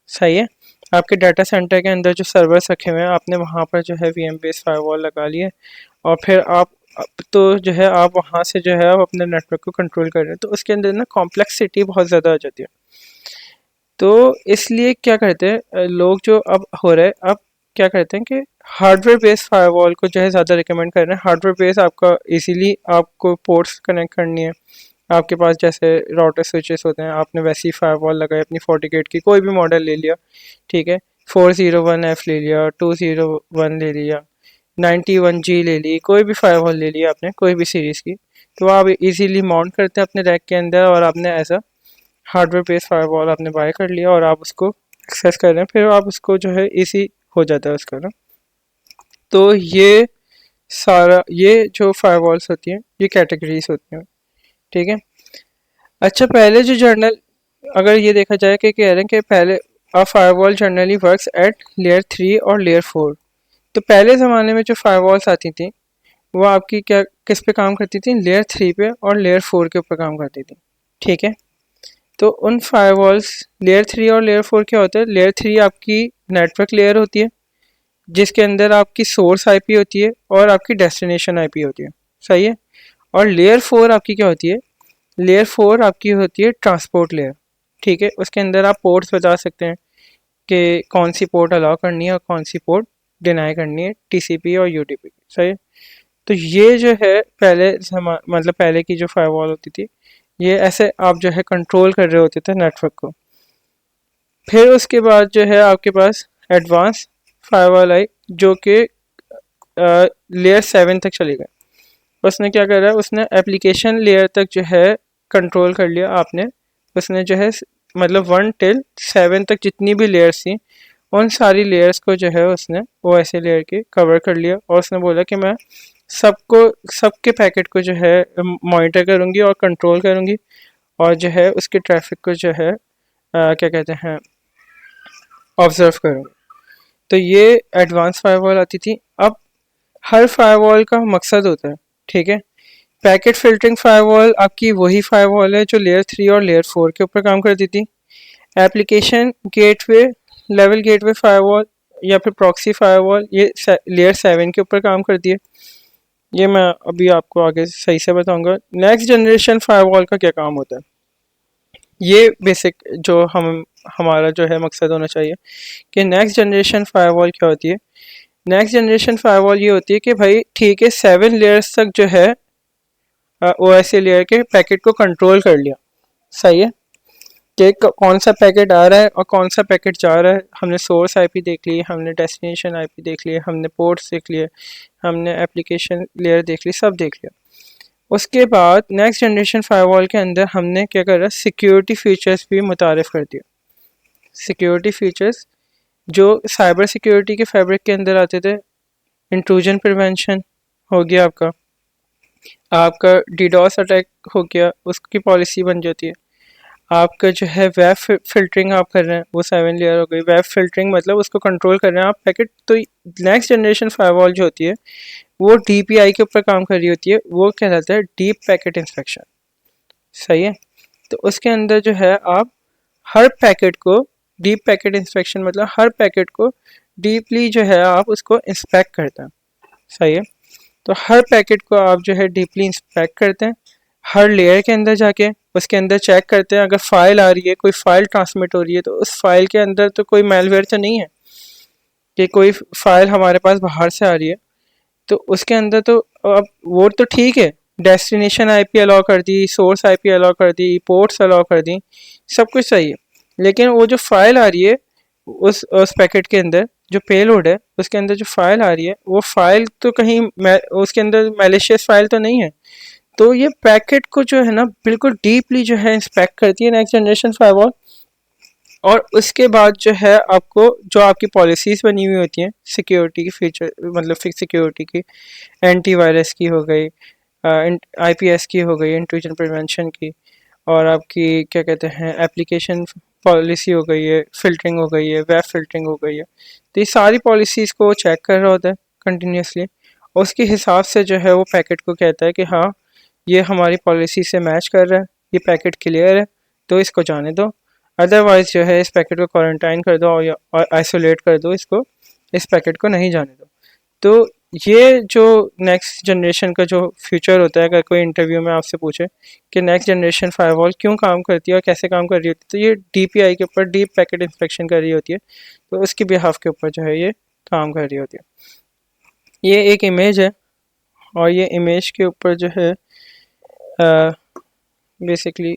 सही है। आपके डाटा सेंटर के अंदर जो सर्वर्स रखे हुए हैं आपने वहाँ पर जो है वीएम बेस्ड फायरवॉल लगा लिए और फिर आप तो जो है आप वहाँ से जो है आप अपने नेटवर्क को कंट्रोल कर रहे हैं, तो उसके अंदर ना कॉम्प्लेक्सिटी बहुत ज़्यादा आ जाती है। तो इसलिए क्या करते हैं लोग जो अब हो रहे हैं, अब क्या करते हैं कि हार्डवेयर बेस्ड फायरवॉल को जो है ज़्यादा रिकमेंड कर रहे हैं। हार्डवेयर बेस्ड आपका इजीली आपको पोर्ट्स कनेक्ट करनी है, आपके पास जैसे राउटर स्विचेस होते हैं, आपने वैसी फायरवॉल लगाई अपनी 40 गेट की, कोई भी मॉडल ले लिया, ठीक है, 401F ले लिया, 201 ले लिया, 91G ले ली, कोई भी फायरवॉल ले लिया आपने कोई भी सीरीज़ की, तो आप इजीली माउंट करते हैं अपने रैक के अंदर और आपने ऐसा हार्डवेयर बेस्ड फायरवॉल आपने बाय कर लिया और आप उसको एक्सेस कर रहे हैं, फिर आप उसको जो है इजी हो जाता है उसका ना। तो ये सारा ये जो फायरवॉल्स होती हैं ये कैटेगरीज होती हैं, ठीक है। अच्छा, पहले जो जर्नल, अगर ये देखा जाए कि कह रहे हैं कि पहले a firewall generally works at layer 3 और लेयर 4, तो पहले ज़माने में जो फायरवॉल्स आती थी वो आपकी क्या किस पे काम करती थी, लेयर 3 पे और लेयर 4 के ऊपर काम करती थी, ठीक है। तो उन फायरवॉल्स लेयर 3 और लेयर 4 क्या होता है, लेयर 3 आपकी नेटवर्क लेयर होती है जिसके अंदर आपकी सोर्स आईपी होती है और आपकी डेस्टिनेशन आईपी होती है, सही है। और लेयर 4 आपकी क्या होती है, लेयर 4 आपकी होती है ट्रांसपोर्ट लेयर, ठीक है। उसके अंदर आप पोर्ट्स बता सकते हैं कि कौन सी पोर्ट अलाउ करनी है और कौन सी पोर्ट डिनाई करनी है, टीसीपी और यूडीपी, सही है। तो ये जो है पहले मतलब पहले की जो फायरवॉल होती थी, ये ऐसे आप जो है कंट्रोल कर रहे होते थे नेटवर्क को। फिर उसके बाद जो है आपके पास एडवांस फायरवॉल आई जो कि लेयर 7 तक चली गई। उसने क्या करा, उसने एप्लीकेशन लेयर तक जो है कंट्रोल कर लिया आपने, उसने जो है मतलब 1 till 7 तक जितनी भी लेयर्स थी उन सारी लेयर्स को जो है उसने वो ऐसे लेयर के कवर कर लिया और उसने बोला कि मैं सबको सबके पैकेट को जो है मॉनिटर करूँगी और कंट्रोल करूँगी और जो है उसके ट्रैफिक को जो है क्या कहते हैं ऑब्जर्व करूँगी। तो ये एडवांस फायरवॉल आती थी। अब हर फायरवॉल का मकसद होता है, ठीक है। पैकेट फिल्टरिंग फायरवॉल आपकी वही फायरवॉल है जो लेयर 3 और लेयर 4 के ऊपर काम करती थी। Application gateway level gateway firewall या फिर प्रॉक्सी फायरवॉल ये लेयर 7 के ऊपर काम करती है। ये मैं अभी आपको आगे सही से बताऊंगा। नेक्स्ट जनरेशन फायरवॉल का क्या काम होता है, ये बेसिक जो हमारा जो है मकसद होना चाहिए कि नेक्स्ट जनरेशन फायरवॉल क्या होती है। नेक्स्ट जनरेशन फायरवॉल ये होती है कि भाई ठीक है 7 लेयर्स तक जो है ओएसए लेयर के पैकेट को कंट्रोल कर लिया, सही है, कि कौन सा पैकेट आ रहा है और कौन सा पैकेट जा रहा है। हमने सोर्स आईपी देख ली, हमने डेस्टिनेशन आईपी देख लिए, हमने पोर्ट्स देख लिए, हमने एप्लीकेशन लेयर देख ली, सब देख लिया। उसके बाद नेक्स्ट जनरेशन फायरवॉल के अंदर हमने क्या करा, सिक्योरिटी फीचर्स भी मुतारिफ कर दिया। सिक्योरिटी फीचर्स जो साइबर सिक्योरिटी के फैब्रिक के अंदर आते थे, इंट्रूजन प्रिवेंशन हो गया आपका, आपका डीडॉस अटैक हो गया, उसकी पॉलिसी बन जाती है। आपका जो है वेब फिल्टरिंग आप कर रहे हैं, वो 7 लेयर हो गई। वेब फिल्टरिंग मतलब उसको कंट्रोल कर रहे हैं आप पैकेट। तो नेक्स्ट जनरेशन फायरवॉल जो होती है वो डीपीआई के ऊपर काम कर रही होती है, वो कहलाता है डीप पैकेट इंस्पेक्शन, सही है। तो उसके अंदर जो है आप हर पैकेट को डीप पैकेट इंस्पेक्शन मतलब हर पैकेट को डीपली जो है आप उसको इंस्पेक्ट करते हैं। सही है। तो हर पैकेट को आप जो है डीपली इंस्पेक्ट करते हैं, हर लेयर के अंदर जाके उसके अंदर चेक करते हैं। अगर फाइल आ रही है, कोई फाइल ट्रांसमिट हो रही है, तो उस फाइल के अंदर तो कोई मेलवेयर तो नहीं है कि कोई फाइल हमारे पास बाहर से आ रही है। तो उसके अंदर तो अब वो तो ठीक है, डेस्टिनेशन आईपी अलाउ कर दी, सोर्स आईपी अलाउ कर दी, पोर्ट्स अलाउ कर दी, सब कुछ सही है। लेकिन वो जो फाइल आ रही है उस पैकेट के अंदर, जो पेलोड है उसके अंदर जो फाइल आ रही है, वो फाइल तो कहीं उसके अंदर मैलिशियस फाइल तो नहीं है। तो ये पैकेट को जो है ना बिल्कुल डीपली जो है इंस्पेक्ट करती है नेक्स्ट जनरेशन फायरवॉल। और उसके बाद जो है आपको जो आपकी पॉलिसीज़ बनी हुई होती हैं सिक्योरिटी की, फीचर मतलब फिक्स सिक्योरिटी की, एंटीवायरस की हो गई, आईपीएस की हो गई, इंट्रूजन प्रिवेंशन की, और आपकी क्या कहते हैं एप्लीकेशन पॉलिसी हो गई है, फ़िल्टरिंग हो गई है, वेब फ़िल्टरिंग हो गई है। तो ये सारी पॉलिसीज़ को वो चेक कर रहा होता है कंटिन्यूसली, और उसके हिसाब से जो है वो पैकेट को कहता है कि हाँ ये हमारी पॉलिसी से मैच कर रहा है, ये पैकेट क्लियर है, तो इसको जाने दो। अदरवाइज़ जो है इस पैकेट को क्वारंटाइन कर दो और आइसोलेट कर दो इसको, इस पैकेट को नहीं जाने दो। तो ये जो नेक्स्ट जनरेशन का जो फ्यूचर होता है, अगर कोई इंटरव्यू में आपसे पूछे कि नेक्स्ट जनरेशन फायरवॉल क्यों काम करती है और कैसे काम कर रही होती है, तो ये डीपीआई के ऊपर, डीप पैकेट इंस्पेक्शन कर रही होती है, तो उसकी बिहाफ के ऊपर जो है ये काम कर रही होती है। ये एक इमेज है, और ये इमेज के ऊपर जो है बेसिकली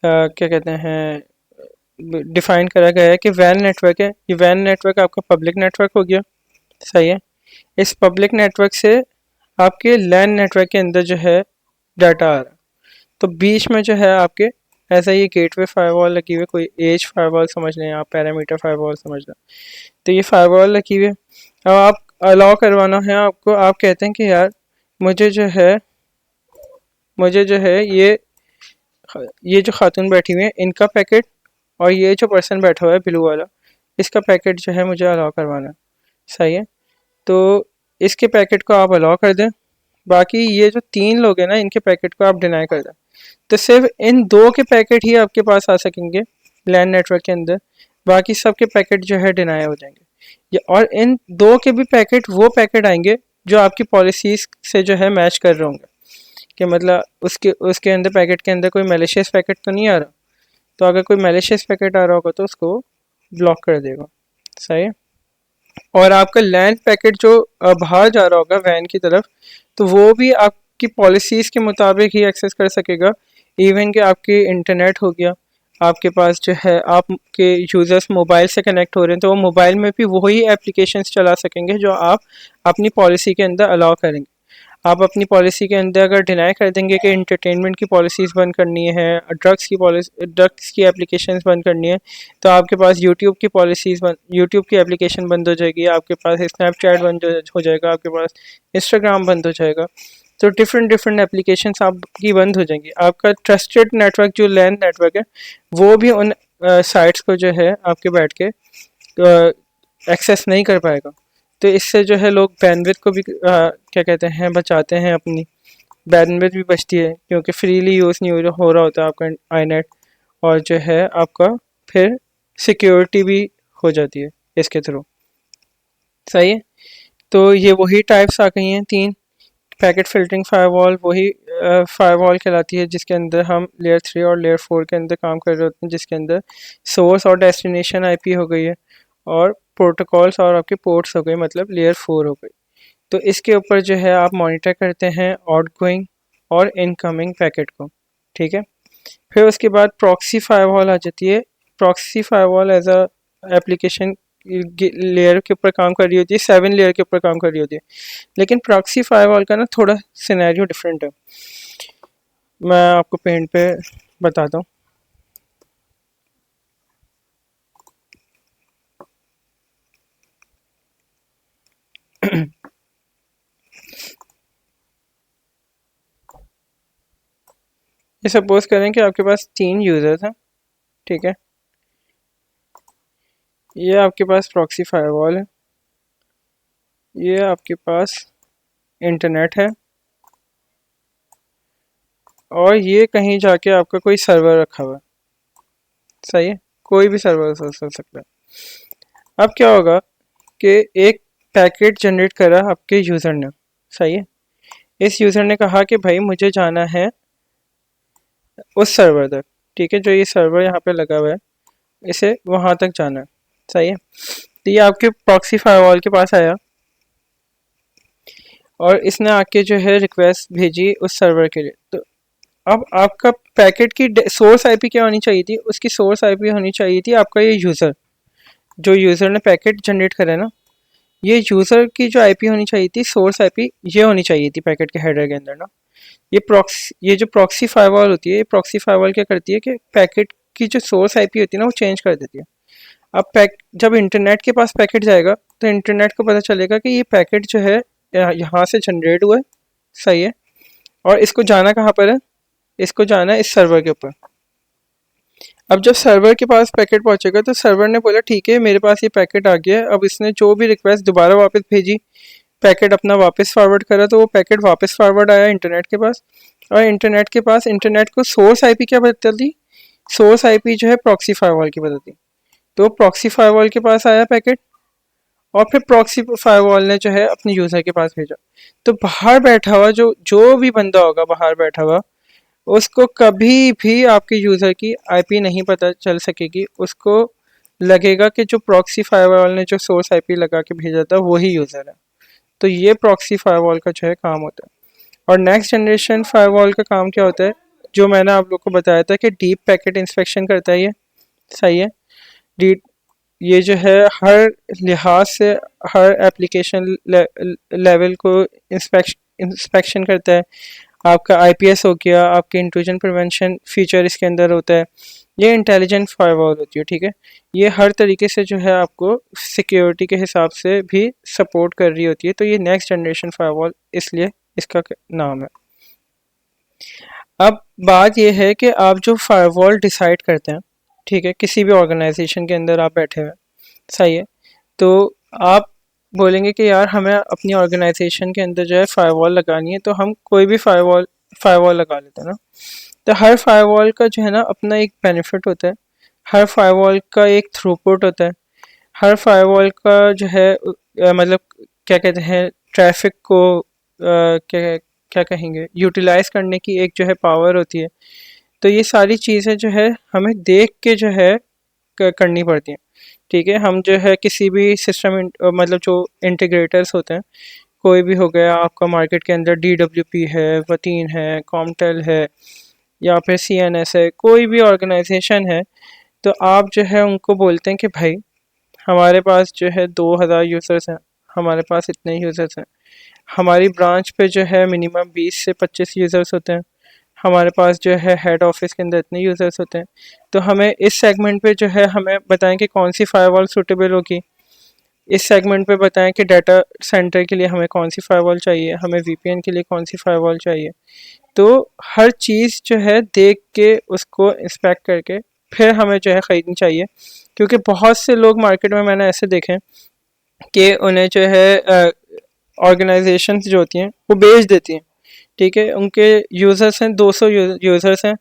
क्या कहते हैं डिफाइन करा गया है कि वैन नेटवर्क है। ये वैन नेटवर्क आपका पब्लिक नेटवर्क हो गया। सही है। इस पब्लिक नेटवर्क से आपके लैन नेटवर्क के अंदर जो है डाटा आ रहा है, तो बीच में जो है आपके ऐसा ये गेटवे फायरवॉल लगी हुई है, कोई एज फायरवॉल समझ लें आप, पैरामीटर फायरवॉल समझ लें। तो ये फायरवॉल लगी हुई है। अब आप अलाउ करवाना है आपको, आप कहते हैं कि यार मुझे जो है ये जो खातून बैठी हुई है इनका पैकेट, और ये जो पर्सन बैठा हुआ है ब्लू वाला, इसका पैकेट जो है मुझे अलाउ करवाना है। सही है। तो इसके पैकेट को आप अलाउ कर दें, बाकी ये जो 3 लोग हैं ना इनके पैकेट को आप डिनाई कर दें। तो सिर्फ इन 2 के पैकेट ही आपके पास आ सकेंगे लैंड नेटवर्क के अंदर, बाकी सब के पैकेट जो है डिनाई हो जाएंगे। और इन 2 के भी पैकेट वो पैकेट आएंगे जो आपकी पॉलिसीज से जो है मैच कर रहे होंगे, कि मतलब उसके उसके अंदर पैकेट के अंदर कोई मैलिशियस पैकेट तो नहीं आ रहा। तो अगर कोई मैलिशियस पैकेट आ रहा होगा तो उसको ब्लॉक कर देगा। सही है। और आपका लैंड पैकेट जो बाहर जा रहा होगा वैन की तरफ, तो वो भी आपकी पॉलिसीज़ के मुताबिक ही एक्सेस कर सकेगा। इवन कि आपके इंटरनेट हो गया, आपके पास जो है आपके यूज़र्स मोबाइल से कनेक्ट हो रहे हैं, तो वो मोबाइल में भी वही एप्लीकेशंस चला सकेंगे जो आप अपनी पॉलिसी के अंदर अलाउ करेंगे। आप अपनी पॉलिसी के अंदर अगर डिनाई कर देंगे कि इंटरटेनमेंट की पॉलिसीज़ बंद करनी है, ड्रग्स की एप्लीकेशंस बंद करनी है, तो आपके पास यूट्यूब की एप्लीकेशन बंद हो जाएगी, आपके पास स्नैपचैट बंद हो जाएगा, आपके पास इंस्टाग्राम बंद हो जाएगा। तो डिफरेंट डिफरेंट एप्लीकेशंस आपकी बंद हो जाएंगी। आपका ट्रस्टेड नेटवर्क जो लैन नेटवर्क है वो भी उन साइट्स को जो है आपके बैठ के एक्सेस नहीं कर पाएगा। तो इससे जो है लोग बैंडविड्थ को भी क्या कहते हैं बचाते हैं, अपनी बैंडविड्थ भी बचती है क्योंकि फ्रीली यूज़ नहीं हो रहा होता आपका आईनेट, और जो है आपका फिर सिक्योरिटी भी हो जाती है इसके थ्रू। सही है। तो ये वही टाइप्स आ गई हैं 3। पैकेट फिल्टरिंग फायरवॉल वही फायरवॉल कहलाती है जिसके अंदर हम लेयर 3 और लेयर 4 के अंदर काम कर रहे होते हैं, जिसके अंदर सोर्स और डेस्टिनेशन आईपी हो गई है, और प्रोटोकॉल्स और आपके पोर्ट्स हो गए, मतलब लेयर 4 हो गई। तो इसके ऊपर जो है आप मॉनिटर करते हैं आउटगोइंग और इनकमिंग पैकेट को। ठीक है। फिर उसके बाद प्रॉक्सी फायरवॉल आ जाती है। Proxy firewall as a application layer के ऊपर काम कर रही होती है, 7 लेयर के ऊपर काम कर रही होती है। लेकिन प्रॉक्सी फायरवॉल का ना थोड़ा सिनेरियो डिफरेंट है, मैं आपको पेंट पे बताता हूँ। ये सपोज करें कि आपके पास 3 यूज़र्स हैं। ठीक है। ये आपके पास प्रॉक्सी फायरवॉल है, ये आपके पास इंटरनेट है, और ये कहीं जाके आपका कोई सर्वर रखा हुआ है। सही है। कोई भी सर्वर हो सकता है। अब क्या होगा कि एक पैकेट जनरेट करा आपके यूज़र ने, सही है। इस यूज़र ने कहा कि भाई मुझे जाना है उस सर्वर तक, ठीक है, जो ये सर्वर यहाँ पे लगा हुआ है इसे वहाँ तक जाना है, सही है। तो ये आपके प्रॉक्सी फायरवॉल के पास आया और इसने आके जो है रिक्वेस्ट भेजी उस सर्वर के लिए। तो अब आपका पैकेट की सोर्स आईपी क्या होनी चाहिए थी, उसकी सोर्स आईपी होनी चाहिए थी आपका ये यूज़र, जो यूज़र ने पैकेट जनरेट करा है ना, ये यूज़र की जो आईपी होनी चाहिए थी, सोर्स आईपी ये होनी चाहिए थी पैकेट के हेडर के अंदर ना। ये जो प्रॉक्सी फायरवॉल होती है, ये प्रॉक्सी फायरवॉल क्या करती है कि पैकेट की जो सोर्स आईपी होती है ना वो चेंज कर देती है। अब जब इंटरनेट के पास पैकेट जाएगा तो इंटरनेट को पता चलेगा कि ये पैकेट जो है यहाँ से जनरेट हुआ है, सही है, और इसको जाना कहाँ पर है, इसको जाना है इस सर्वर के ऊपर। अब जब सर्वर के पास पैकेट पहुंचेगा तो सर्वर ने बोला ठीक है मेरे पास ये पैकेट आ गया है। अब इसने जो भी रिक्वेस्ट दोबारा वापस भेजी, पैकेट अपना वापस फॉरवर्ड करा, तो वो पैकेट वापस फॉरवर्ड आया इंटरनेट के पास। और इंटरनेट के पास इंटरनेट को सोर्स आईपी क्या बदलती, सोर्स आईपी जो है प्रॉक्सी फायरवॉल की बदलती। तो प्रॉक्सी फायरवॉल के पास आया पैकेट और फिर प्रॉक्सी फायरवॉल ने जो है अपने यूज़र के पास भेजा। तो बाहर बैठा हुआ जो जो भी बंदा होगा बाहर बैठा हुआ, उसको कभी भी आपके यूज़र की आईपी नहीं पता चल सकेगी। उसको लगेगा कि जो प्रॉक्सी फायरवॉल ने जो सोर्स आईपी लगा के भेजा था वही यूज़र है। तो ये प्रॉक्सी फायरवॉल का जो है काम होता है। और नेक्स्ट जनरेशन फायरवॉल का काम क्या होता है, जो मैंने आप लोग को बताया था कि डीप पैकेट इंस्पेक्शन करता है ये, सही है। डीप ये जो है हर लिहाज से हर एप्लीकेशन लेवल को इंस्पेक्शन करता है। आपका आईपीएस हो गया, आपके इंट्रूजन प्रिवेंशन फीचर इसके अंदर होता है। ये इंटेलिजेंट फायरवॉल होती है, ठीक है। ये हर तरीके से जो है आपको सिक्योरिटी के हिसाब से भी सपोर्ट कर रही होती है। तो ये नेक्स्ट जनरेशन फायरवॉल इसलिए इसका नाम है। अब बात यह है कि आप जो फायरवॉल डिसाइड करते हैं, ठीक है, किसी भी ऑर्गेनाइजेशन के अंदर आप बैठे हुए, सही है, तो आप बोलेंगे कि यार हमें अपनी ऑर्गेनाइजेशन के अंदर जो है फायरवॉल लगानी है, तो हम कोई भी फायरवॉल लगा लेते हैं ना। तो हर फायरवॉल का जो है ना अपना एक बेनिफिट होता है, हर फायरवॉल का एक थ्रूपुट होता है, हर फायरवॉल का जो है मतलब क्या कहते हैं ट्रैफिक को क्या क्या कहेंगे यूटिलाइज करने की एक जो है पावर होती है। तो ये सारी चीज़ें जो है हमें देख के जो है करनी पड़ती हैं, ठीक है। हम जो है किसी भी सिस्टम मतलब जो इंटीग्रेटर्स होते हैं, कोई भी हो गया आपका मार्केट के अंदर DWP है, वतीन है, कॉमटेल है, या फिर CNS है, कोई भी ऑर्गेनाइजेशन है, तो आप जो है उनको बोलते हैं कि भाई हमारे पास जो है 2000 यूज़र्स हैं, हमारे पास इतने यूज़र्स हैं, हमारी ब्रांच पे जो है मिनिमम 20 से 25 यूज़र्स होते हैं, हमारे पास जो है हेड ऑफिस के अंदर इतने यूज़र्स होते हैं। तो हमें इस सेगमेंट पे जो है हमें बताएं कि कौन सी फायरवॉल सूटेबल होगी, इस सेगमेंट पे बताएं कि डाटा सेंटर के लिए हमें कौन सी फायरवॉल चाहिए, हमें VPN के लिए कौन सी फायरवॉल चाहिए। तो हर चीज़ जो है देख के उसको इंस्पेक्ट करके फिर हमें जो है ख़रीदनी चाहिए। क्योंकि बहुत से लोग मार्केट में मैंने ऐसे देखे कि उन्हें जो है ऑर्गेनाइजेशंस जो होती हैं वो बेच देती हैं, ठीक है। उनके यूज़र्स हैं 200 यूज़र्स हैं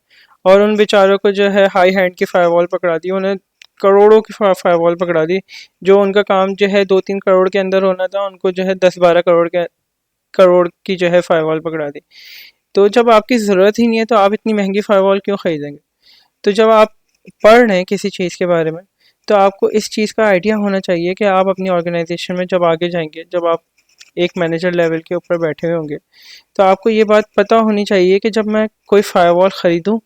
और उन बेचारों को जो है हाई हैंड की फायरवॉल पकड़ा दी, उन्हें करोड़ों की फायरवॉल पकड़ा दी। जो उनका काम जो है 2-3 करोड़ के अंदर होना था, उनको जो है 10-12 करोड़ की जो है फायरवॉल पकड़ा दी। तो जब आपकी ज़रूरत ही नहीं है तो आप इतनी महंगी फायरवॉल क्यों ख़रीदेंगे। तो जब आप पढ़ रहे हैं किसी चीज़ के बारे में, तो आपको इस चीज़ का आइडिया होना चाहिए कि आप अपनी ऑर्गेनाइजेशन में जब आगे जाएंगे, जब आप एक मैनेजर लेवल के ऊपर बैठे हुए होंगे, तो आपको ये बात पता होनी चाहिए कि जब मैं कोई फायरवॉल ख़रीदूँ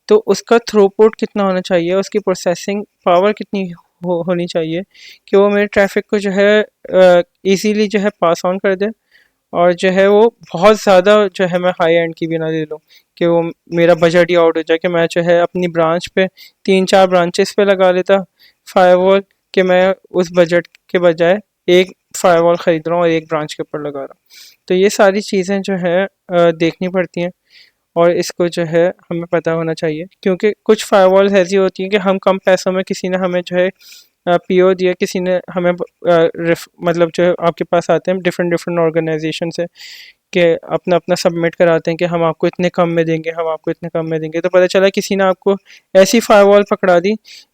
तो उसका थ्रूपुट कितना होना चाहिए, उसकी प्रोसेसिंग पावर कितनी होनी चाहिए कि वो मेरे ट्रैफिक को जो है इजीली जो है पास ऑन कर दे, और जो है वो बहुत ज़्यादा जो है मैं हाई एंड की भी ना ले लूँ कि वो मेरा बजट ही आउट हो जाए, कि मैं जो है अपनी ब्रांच पे 3-4 ब्रांचेस पे लगा लेता फायरवॉल, कि मैं उस बजट के बजाय एक फायरवॉल ख़रीद रहा हूँ और एक ब्रांच के ऊपर लगा रहा हूँ। तो ये सारी चीज़ें जो है देखनी पड़ती हैं और इसको जो है हमें पता होना चाहिए। क्योंकि कुछ फायरवॉल्स ऐसी होती हैं कि हम कम पैसों में, किसी ने हमें जो है PO दिया, किसी ने हमें मतलब जो है आपके पास आते हैं डिफरेंट ऑर्गेनाइजेशन से कि अपना अपना सबमिट कराते हैं कि हम आपको इतने कम में देंगे, हम आपको इतने कम में देंगे। तो पता चला किसी ने आपको ऐसी फायरवॉल पकड़ा दी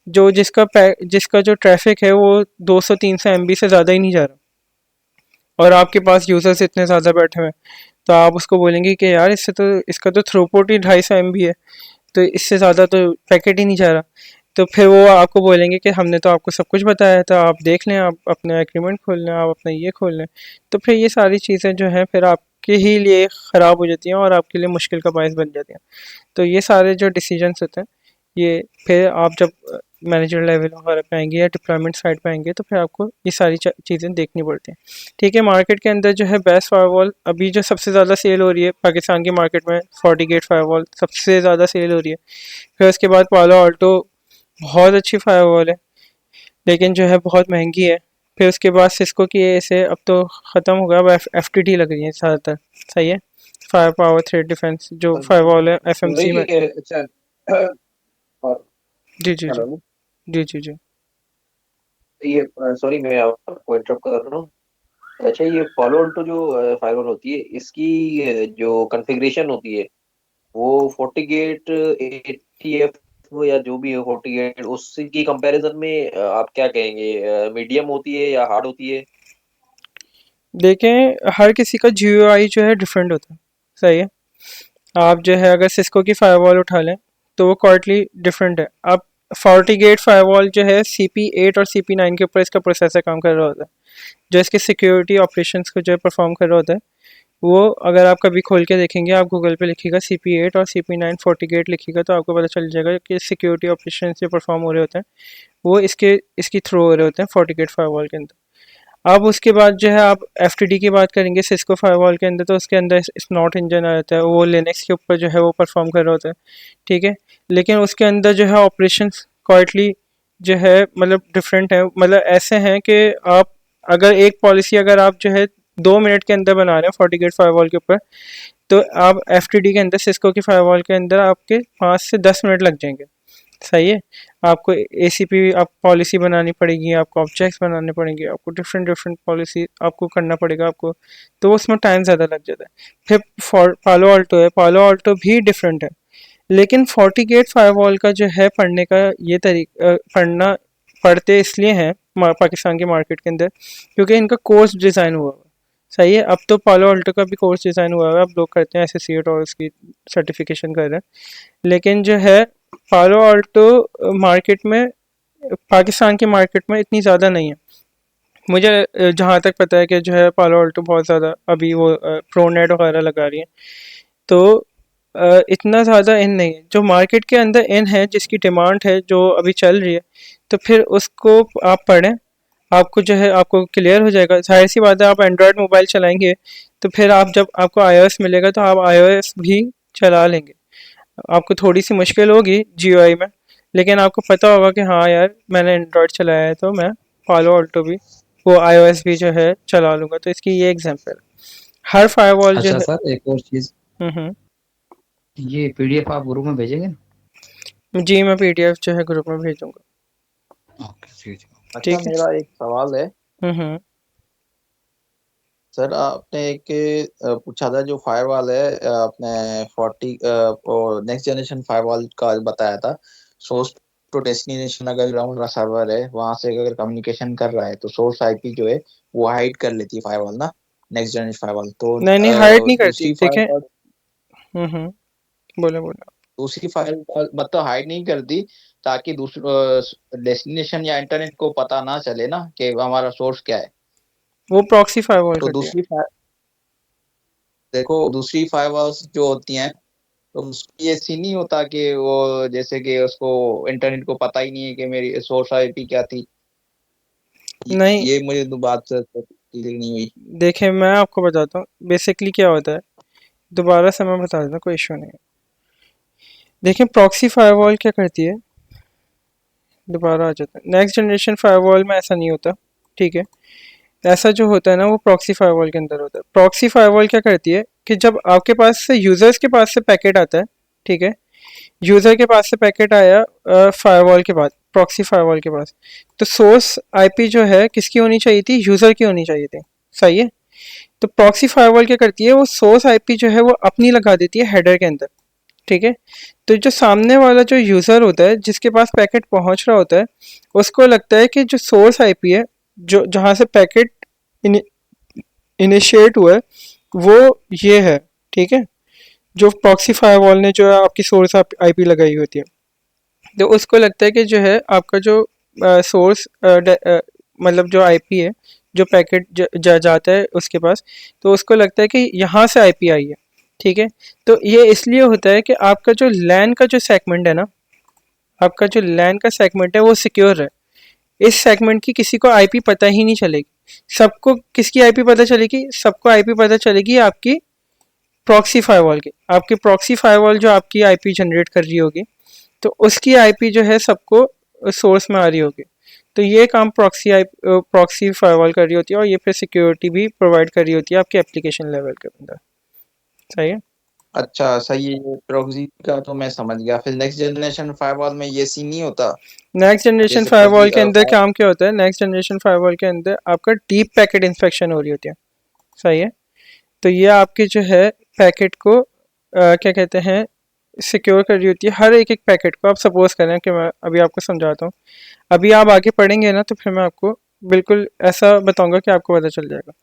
जो जिसका जो ट्रैफिक है वो 200-300 MB से ज़्यादा ही नहीं जा रहा, और आपके पास यूज़र्स इतने ज़्यादा बैठे हुए हैं। तो आप उसको बोलेंगे कि यार इसका तो थ्रूपुट ही 250 MB है, तो इससे ज़्यादा तो पैकेट ही नहीं जा रहा। तो फिर वो आपको बोलेंगे कि हमने तो आपको सब कुछ बताया था, आप देख लें, आप अपना एग्रीमेंट खोल लें, आप अपना ये खोल लें। तो फिर ये सारी चीज़ें जो हैं फिर आपके ही लिए ख़राब हो जाती हैं और आपके लिए मुश्किल का बायस बन जाती हैं। तो ये सारे जो डिसीजंस होते हैं, ये फिर आप जब मैनेजर लेवल वगैरह पे आएंगे या डिप्लॉयमेंट साइड पे आएंगे तो फिर आपको ये सारी चीज़ें देखनी पड़ती हैं। ठीक है, मार्केट के अंदर जो है बेस्ट फायरवॉल अभी जो सबसे ज़्यादा सेल हो रही है पाकिस्तान की मार्केट में, FortiGate फायरवॉल सबसे ज़्यादा सेल हो रही है। फिर उसके बाद पालो आल्टो बहुत अच्छी फायरवॉल है, लेकिन जो है बहुत महंगी है। फिर उसके बाद सिस्को की ऐसे अब तो ख़त्म हो गया, अब FTT लग रही है ज़्यादातर। सही है, फायर पावर थ्रेड डिफेंस जो फायरवॉल है FMC में। वही अच्छा। और जी जी जी। हेलो, जी जी जी। ये सॉरी मैं आपको इंटरप्ट कर रहा हूँ। अच्छा, ये पॉलो अल्टो जो फायरवॉल होती है, इसकी जो कॉन्फ़िगरेशन होती है वो FortiGate 80F या जो भी है FortiGate, उसकी कंपैरिजन में आप क्या कहेंगे, मीडियम होती है या हार्ड होती है? देखें, हर किसी का GUI जो है डिफरेंट होता है। सही है, आप जो है अगर सिस्को की फायरवॉल उठा लें तो वो क्वाइटली डिफरेंट है। अब FortiGate फायरवॉल जो है CP8 और CP9 के ऊपर इसका प्रोसेसर काम कर रहा होता है, जो इसके सिक्योरिटी ऑपरेशंस को जो है परफॉर्म कर रहा होता है। वो अगर आप कभी खोल के देखेंगे, आप गूगल पे लिखिएगा CP8 और CP9 FortiGate लिखिएगा तो आपको पता चल जाएगा कि सिक्योरिटी ऑपरेशन जो परफॉर्म हो रहे होते हैं वो इसकी थ्रू हो रहे होते हैं FortiGate फायरवॉल के अंदर। अब उसके बाद जो है आप FTD की बात करेंगे सिस्को फायरवॉल के अंदर, तो उसके अंदर स्नॉट इंजन आ जाता है, वो लिनक्स के ऊपर जो है वो परफॉर्म कर रहा होता है। ठीक है, लेकिन उसके अंदर जो है ऑपरेशन क्वाइटली जो है मतलब डिफरेंट है, मतलब ऐसे हैं कि आप अगर एक पॉलिसी अगर आप जो है 2 मिनट के अंदर बना रहे हैं FortiGate फायरवॉल के ऊपर, तो आप FTD के अंदर सिस्को की फायरवॉल के अंदर आपके 5 से 10 मिनट लग जाएंगे। सही है, आपको ACP आप पॉलिसी बनानी पड़ेगी, आपको ऑब्जेक्ट्स बनाने पड़ेंगे, आपको डिफरेंट डिफरेंट पॉलिसी आपको करना पड़ेगा आपको, तो उसमें टाइम ज़्यादा लग जाता है। फिर पालो आल्टो है, पालो आल्टो भी डिफरेंट है, लेकिन FortiGate फायरवॉल का जो है पढ़ने का ये तरीका पढ़ते इसलिए हैं पाकिस्तान के मार्केट के अंदर क्योंकि इनका कोर्स डिज़ाइन हुआ हुआ है। सही है, अब तो पालो अल्टो का भी कोर्स डिज़ाइन हुआ हुआ है, अब लोग करते हैं एसोसिएट और उसकी सर्टिफिकेशन कर रहे हैं। लेकिन जो है पालो अल्टो मार्केट में, पाकिस्तान की मार्केट में इतनी ज़्यादा नहीं है। मुझे जहाँ तक पता है कि जो है पालो अल्टो बहुत ज़्यादा अभी वो प्रोनेट वगैरह लगा रही है, तो इतना ज़्यादा इन नहीं है। जो मार्केट के अंदर इन है, जिसकी डिमांड है, जो अभी चल रही है, तो फिर उसको आप पढ़ें, आपको जो है आपको क्लियर हो जाएगा। जाहिर सी बात है, आप एंड्रॉयड मोबाइल चलाएंगे तो फिर आप जब आपको iOS मिलेगा तो आप iOS भी चला लेंगे। आपको थोड़ी सी मुश्किल होगी GUI में, लेकिन आपको पता होगा कि हाँ यार मैंने एंड्रॉयड चलाया है तो मैं पालो अल्टो भी वो iOS भी जो है चला लूँगा। तो इसकी ये एग्जांपल है। हर फायरवॉल जो अच्छा है। सर, एक और चीज, हम्म। ये PDF आप ग्रुप में भेजेंगे ना? जी, मैं PDF जो है ग्रुप में भेजूंगा। ओके ठीक है। अच्छा, ठीक है। मेरा एक सवाल है हम्म। सर। आपने एक पूछा था जो फायरवॉल है, आपने नेक्स्ट जनरेशन फायरवॉल का बताया था। सोर्स टू डेस्टिनेशन, अगर ग्राउंड का सर्वर है वहां से अगर कम्युनिकेशन कर रहा है तो सोर्स IP जो है वो हाइड कर लेती है फायरवॉल ना, नेक्स्ट जनरेशन फायरवॉल। तो नहीं नहीं, हाइड नहीं करती, दूसरी देखें। फायरवॉल, हम्म। बोले बोले। दूसरी फायरवॉल मतलब हाइड नहीं करती ताकि डेस्टिनेशन या इंटरनेट को पता ना चले ना कि हमारा सोर्स क्या है। वो प्रॉक्सी फायरवॉल तो करती है। देखो दूसरी फायरवॉल्स जो होती हैं तो उसकी ये सीन नहीं होता कि वो जैसे कि उसको इंटरनेट को पता ही नहीं है कि मेरी सोर्स IP क्या थी। नहीं, ये मुझे तो बात से क्लियर नहीं हुई। देखें मैं आपको बताता हूँ बेसिकली क्या होता है, दोबारा से मैं बता देता हूँ, कोई इशू नहीं है। देखें, प्रॉक्सी फायरवॉल क्या करती है, दोबारा आ जाता है। नेक्स्ट जनरेशन फायरवॉल में ऐसा नहीं होता। ठीक है, ऐसा जो होता है ना वो प्रॉक्सी फायरवॉल के अंदर होता है। प्रॉक्सी फायरवॉल क्या करती है कि जब आपके पास से यूज़र्स के पास से पैकेट आता है, ठीक है, यूज़र के पास से पैकेट आया फायरवॉल के बाद, प्रॉक्सी फायरवॉल के पास, तो सोर्स IP जो है किसकी होनी चाहिए थी, यूज़र की होनी चाहिए थी। सही है, तो प्रॉक्सी फायरवॉल क्या करती है, वो सोर्स आईपी जो है वो अपनी लगा देती है हेडर के अंदर, ठीक है। तो जो सामने वाला जो यूज़र होता है जिसके पास पैकेट पहुंच रहा होता है, उसको लगता है कि जो सोर्स आईपी है, जो जहाँ से पैकेट इनिशिएट हुआ है, वो ये है, ठीक है। जो प्रॉक्सी फायरवॉल ने जो है आपकी सोर्स आईपी लगाई होती है, तो उसको लगता है कि जो है आपका जो सोर्स मतलब जो आईपी है, जो पैकेट जाता है उसके पास, तो उसको लगता है कि यहाँ से आईपी आई है, ठीक है। तो ये इसलिए होता है कि आपका जो लैन का जो सेगमेंट है ना, आपका जो लैन का सेगमेंट है वो सिक्योर है। इस सेगमेंट की किसी को आईपी पता ही नहीं चलेगी। सबको किसकी आईपी पता चलेगी? सबको आईपी पता चलेगी आपकी प्रॉक्सी फायरवॉल की। आपकी प्रॉक्सी फायरवॉल जो आपकी आईपी जनरेट कर रही होगी, तो उसकी आईपी जो है सबको सोर्स में आ रही होगी। तो ये काम प्रॉक्सी फायरवॉल कर रही होती है, और ये फिर सिक्योरिटी भी प्रोवाइड कर रही होती है आपके एप्लीकेशन लेवल के अंदर। सही है। अच्छा सही है, ये प्रॉक्सी का तो मैं समझ गया। फिर नेक्स्ट जनरेशन फायरवॉल में ये सीन नहीं होता? नेक्स्ट जनरेशन जैसे फायरवॉल के अंदर काम क्या होता है? नेक्स्ट जनरेशन फायरवॉल के अंदर आपका डीप पैकेट इंस्पेक्शन हो रही होती है। सही है। तो ये आपके जो है पैकेट को क्या कहते हैं, सिक्योर कर रही होती है, हर एक एक पैकेट को। आप सपोज करें कि मैं अभी आपको समझाता हूँ, अभी आप आगे पढ़ेंगे ना, तो फिर मैं आपको बिल्कुल ऐसा बताऊंगा कि आपको पता चल जाएगा।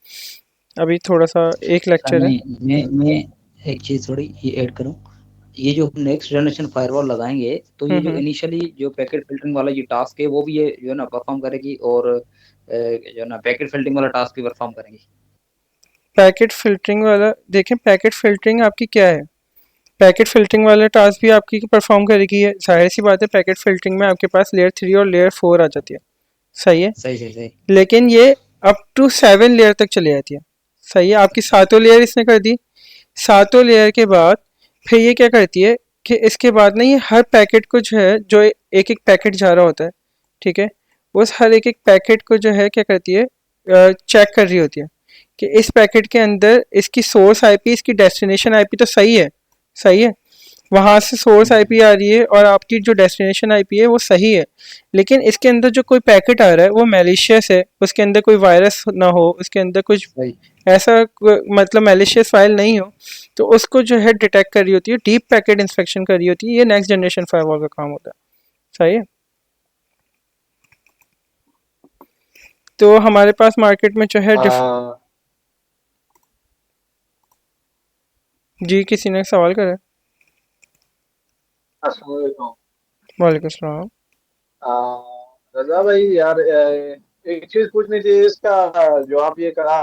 अभी थोड़ा सा एक लेक्चर है। मैं एक चीज थोड़ी ये ऐड करूं, ये जो नेक्स्ट जनरेशन फायरवॉल लगाएंगे तो ये जो इनिशियली जो पैकेट फिल्टरिंग वाला ये टास्क है वो भी ये जो है ना परफॉर्म करेगी, और जो है ना पैकेट फिल्टरिंग वाला टास्क भी परफॉर्म करेंगी। पैकेट फिल्टरिंग वाला, देखें पैकेट फिल्टरिंग आपकी क्या है, पैकेट फिल्टरिंग वाला टास्क भी आपकी परफॉर्म करेगी। है जाहिर सी बात है, पैकेट फिल्टरिंग में आपके पास लेयर 3 और लेयर 4 आ जाती है। सही है। सही। लेकिन ये अप टू 7 लेयर तक चली जाती है। सही है। आपकी 7 लेयर इसने कर दी। 7 लेयर के बाद फिर ये क्या करती है कि इसके बाद ना ये हर पैकेट को जो है, जो एक एक पैकेट जा रहा होता है, ठीक है, उस हर एक एक पैकेट को जो है क्या करती है, चेक कर रही होती है कि इस पैकेट के अंदर इसकी सोर्स आईपी, इसकी डेस्टिनेशन आईपी तो सही है। सही है। वहाँ से सोर्स आईपी आ रही है और आपकी जो डेस्टिनेशन आईपी है वो सही है, लेकिन इसके अंदर जो कोई पैकेट आ रहा है वो मैलिशियस है, उसके अंदर कोई वायरस ना हो, उसके अंदर कुछ ऐसा मतलब मैलिशियस फाइल नहीं हो, तो उसको जो है डिटेक्ट कर रही होती है, डीप पैकेट इंस्पेक्शन कर रही होती है। ये नेक्स्ट जनरेशन फायरवॉल का काम होता है। सही है। तो हमारे पास मार्केट में जो है जी किसी ने सवाल करा? वालेकुम सलाम। रजा भाई यार, एक चीज पूछनी थी। इसका जो आप ये करा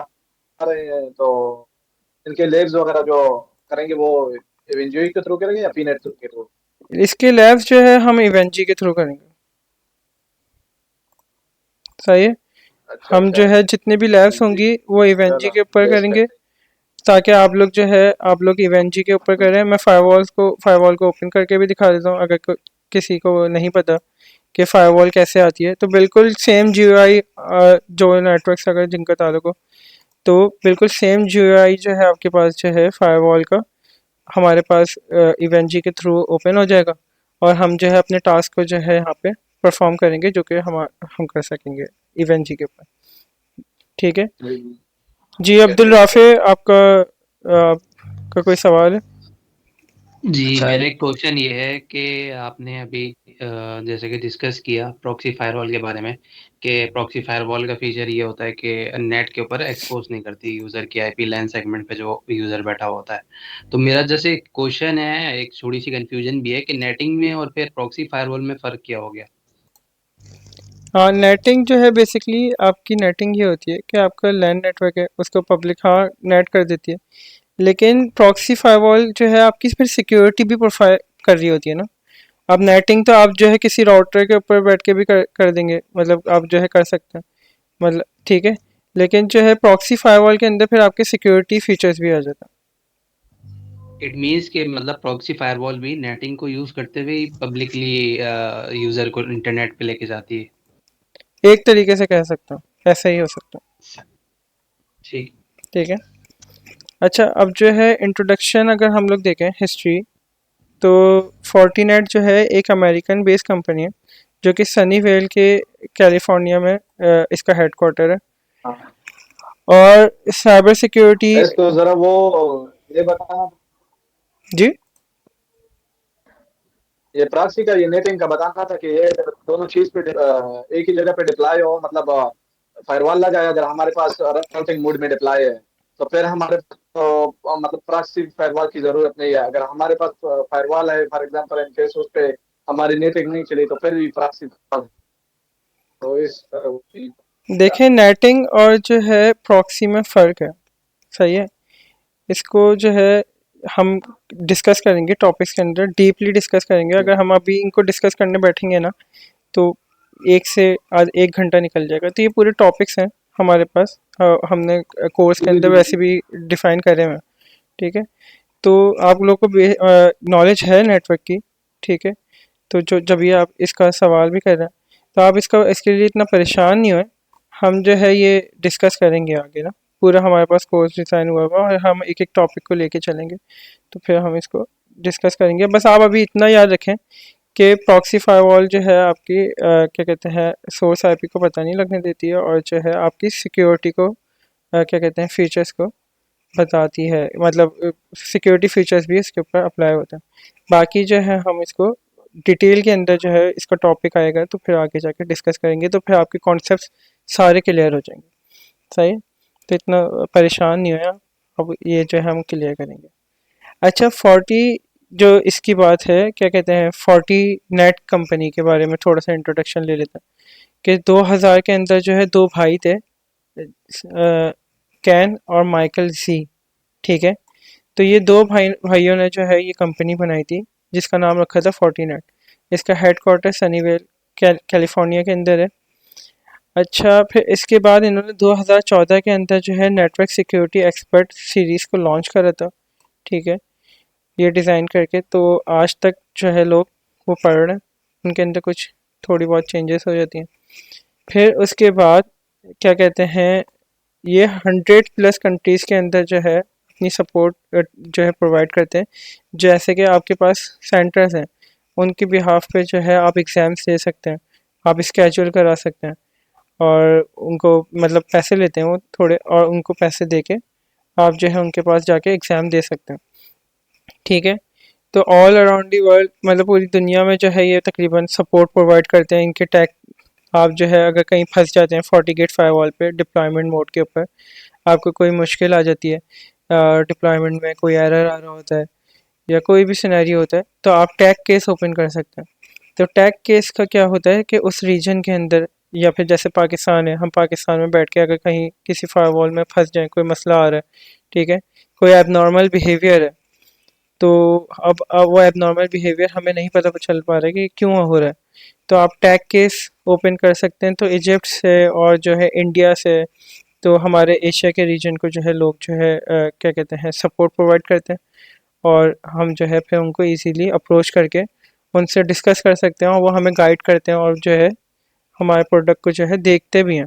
रहे हैं, तो इनके लेब्स वगैरह जो करेंगे वो एवेंजॉय के थ्रू करेंगे या पीनेट के थ्रू? इसके लैब्स जो है हम इवेंजी के थ्रू करेंगे। सही है। अच्छा, हम जो है जितने भी लैब्स होंगी वो इवेंजी के ऊपर करेंगे, ताकि आप लोग जो है आप लोग इवेंजी के ऊपर करें। मैं फायरवॉल को ओपन करके भी दिखा देता हूँ, अगर किसी को नहीं पता कि फायरवॉल कैसे आती है। तो बिल्कुल सेम GUI, जो नेटवर्क से अगर जिनका ताल्लुक हो, तो बिल्कुल सेम GUI जो है आपके पास जो है फायरवॉल का, हमारे पास इवेंजी के थ्रू ओपन हो जाएगा, और हम जो है अपने टास्क को जो है यहाँ पे परफॉर्म करेंगे, जो कि हम कर सकेंगे इवेंजी के ऊपर। ठीक है जी। अब्दुल राफे, आपका कोई सवाल है? जी अच्छा। मेरा एक क्वेश्चन ये है कि आपने अभी जैसे कि डिस्कस किया प्रॉक्सी फायरवॉल के बारे में, कि प्रॉक्सी फायरवॉल का फीचर ये होता है कि नेट के ऊपर एक्सपोज नहीं करती यूज़र की आईपी लैन सेगमेंट पे जो यूज़र बैठा होता है। तो मेरा जैसे क्वेश्चन है, एक थोड़ी सी कंफ्यूजन भी है कि नेटिंग में और फिर प्रॉक्सी फायरवॉल में फ़र्क क्या हो गया? हाँ, नेटिंग जो है बेसिकली आपकी नेटिंग ये होती है कि आपका लैन नेटवर्क है उसको पब्लिक हाँ नेट कर देती है, लेकिन प्रॉक्सी फायरवॉल जो है आपकी फिर सिक्योरिटी भी प्रोवाइड कर रही होती है ना। अब नेटिंग तो आप जो है किसी राउटर के ऊपर बैठ के भी कर देंगे, मतलब आप जो है कर सकते हैं, मतलब ठीक है। लेकिन जो है प्रॉक्सी फायरवॉल के अंदर फिर आपके सिक्योरिटी फीचर्स भी आ जाता है। इट मीन्स कि मतलब प्रॉक्सी फायरवॉल भी नेटिंग को यूज़ करते हुए पब्लिकली यूज़र को इंटरनेट पे लेके जाती है। एक तरीके से कह सकता हूँ, ऐसा ही हो सकता है। ठीक ठीक है। अच्छा, अब जो है इंट्रोडक्शन अगर हम लोग देखें हिस्ट्री, तो फोर्टीनेट जो है एक अमेरिकन बेस्ड कंपनी है, जो कि सनीवेल के कैलिफोर्निया में इसका हेडक्वार्टर है। और साइबर सिक्योरिटी। तो जरा वो ये बताना, जी ये प्रॉक्सी का ये नेटिंग का बताना था कि ये दोनों चीज पे एक ही जगह पे डिप्लॉय हो, मतलब फायरवॉल लगा है, अगर हमारे पास राउटिंग मोड में डिप्लॉय है तो फिर हमारे मतलब प्रॉक्सी फायरवॉल की जरूरत नहीं है। अगर हमारे पास फायरवॉल है फॉर एग्जांपल, इन केस उस पे हमारी नेटिंग नहीं चली तो फिर भी प्रॉक्सी। तो इस देखें, नेटिंग और जो है प्रॉक्सी में फ़र्क है। सही है। इसको जो है हम डिस्कस करेंगे टॉपिक्स के अंदर, डीपली डिस्कस करेंगे। अगर हम अभी इनको डिस्कस करने बैठेंगे ना तो एक से आज 1 घंटा निकल जाएगा। तो ये पूरे टॉपिक्स हैं हमारे पास, हमने कोर्स के अंदर वैसे भी डिफाइन करे हुए हैं। ठीक है। तो आप लोग को नॉलेज है नेटवर्क की। ठीक है। तो जो जब ये आप इसका सवाल भी कर रहे हैं तो आप इसके लिए इतना परेशान नहीं होए। हम जो है ये डिस्कस करेंगे आगे ना। पूरा हमारे पास कोर्स डिज़ाइन हुआ हुआ और हम एक एक टॉपिक को लेके चलेंगे। तो फिर हम इसको डिस्कस करेंगे। बस आप अभी इतना याद रखें कि प्रॉक्सी फायरवॉल जो है आपकी क्या कहते हैं, सोर्स आईपी को पता नहीं लगने देती है और जो है आपकी सिक्योरिटी को क्या कहते हैं, फीचर्स को बताती है। मतलब सिक्योरिटी फीचर्स भी इसके ऊपर अप्लाई होते हैं। बाकी जो है हम इसको डिटेल के अंदर जो है इसका टॉपिक आएगा तो फिर आगे जाके डिस्कस करेंगे। तो फिर आपके कॉन्सेप्ट्स सारे क्लियर हो जाएंगे। सही है? तो इतना परेशान नहीं हो आप। अब ये जो है हम क्लियर करेंगे। अच्छा, 40 जो इसकी बात है, क्या कहते हैं, 40 नेट कंपनी के बारे में थोड़ा सा इंट्रोडक्शन ले लेते हैं कि 2000 के अंदर जो है दो भाई थे, कैन और माइकल जी। ठीक है। तो ये दो भाइयों ने जो है ये कंपनी बनाई थी जिसका नाम रखा था 40 नेट। इसका हेडक्वार्टर सनीवेल कैलिफोर्निया के अंदर है। अच्छा, फिर इसके बाद इन्होंने 2014 के अंदर जो है नेटवर्क सिक्योरिटी एक्सपर्ट सीरीज़ को लॉन्च करा था। ठीक है। ये डिज़ाइन करके तो आज तक जो है लोग वो पढ़ रहे हैं। उनके अंदर कुछ थोड़ी बहुत चेंजेस हो जाती हैं। फिर उसके बाद क्या कहते हैं, ये 100+ कंट्रीज़ के अंदर जो है अपनी सपोर्ट जो है प्रोवाइड करते हैं। जैसे कि आपके पास सेंटर्स हैं, उनके बिहाफ पे जो है आप एग्ज़ाम्स दे सकते हैं, आप स्केड्यूल करा सकते हैं और उनको मतलब पैसे लेते हैं वो थोड़े, और उनको पैसे दे के आप जो है उनके पास जाके एग्ज़ाम दे सकते हैं। ठीक है। तो ऑल अराउंड दी वर्ल्ड, मतलब पूरी दुनिया में जो है ये तकरीबन सपोर्ट प्रोवाइड करते हैं इनके टैक। आप जो है अगर कहीं फंस जाते हैं FortiGate फायरवॉल पे डिप्लॉयमेंट मोड के ऊपर, आपको कोई मुश्किल आ जाती है, डिप्लॉयमेंट में कोई एरर आ रहा होता है या कोई भी सिनेरियो होता है, तो आप टैग केस ओपन कर सकते हैं। तो टैग केस का क्या होता है कि उस रीजन के अंदर, या फिर जैसे पाकिस्तान है, हम पाकिस्तान में बैठ के अगर कहीं किसी फायरवॉल में फंस जाए, कोई मसला आ रहा है, ठीक है, कोई एबनॉर्मल बिहेवियर है, तो अब वो एबनॉर्मल बिहेवियर हमें नहीं पता चल पा रहा है कि क्यों हो रहा है, तो आप टैग केस ओपन कर सकते हैं। तो इजिप्ट से और जो है इंडिया से, तो हमारे एशिया के रीजन को जो है लोग जो है क्या कहते हैं, सपोर्ट प्रोवाइड करते हैं और हम जो है फिर उनको इजीली अप्रोच करके उनसे डिस्कस कर सकते हैं और वो हमें गाइड करते हैं और जो है हमारे प्रोडक्ट को जो है देखते भी हैं।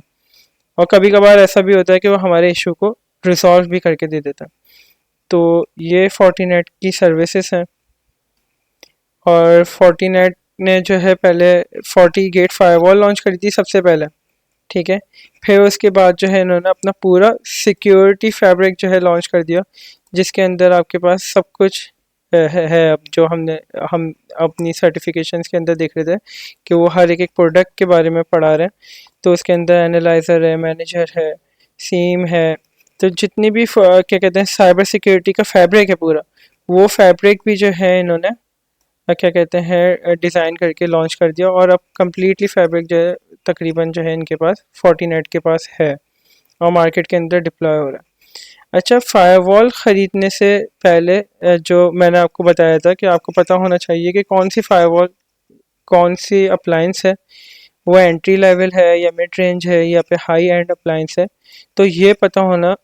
और कभी कभार ऐसा भी होता है कि वो हमारे इशू को रिजॉल्व भी करके दे देता है। तो ये फोर्टीनेट की सर्विसेज हैं। और फोर्टीनेट ने जो है पहले 40 गेट फायरवॉल लॉन्च करी थी सबसे पहले। ठीक है। फिर उसके बाद जो है इन्होंने अपना पूरा सिक्योरिटी फैब्रिक जो है लॉन्च कर दिया, जिसके अंदर आपके पास सब कुछ है। अब जो हम अपनी सर्टिफिकेशंस के अंदर देख रहे थे कि वो हर एक एक प्रोडक्ट के बारे में पढ़ा रहे हैं। तो उसके अंदर एनालाइज़र है, मैनेजर है, सीम है। तो जितनी भी क्या कहते हैं साइबर सिक्योरिटी का फैब्रिक है पूरा, वो फैब्रिक भी जो है इन्होंने क्या कहते हैं डिज़ाइन करके लॉन्च कर दिया। और अब कम्प्लीटली फैब्रिक जो है तकरीबन जो है इनके पास फोर्टीनेट के पास है और मार्केट के अंदर डिप्लॉय हो रहा है। अच्छा, फायरवॉल ख़रीदने से पहले जो मैंने आपको बताया था कि आपको पता होना चाहिए कि कौन सी फायरवॉल, कौन सी अप्लाइंस है, वो एंट्री लेवल है या मिड रेंज है या फिर हाई एंड अप्लाइंस है। तो ये पता होना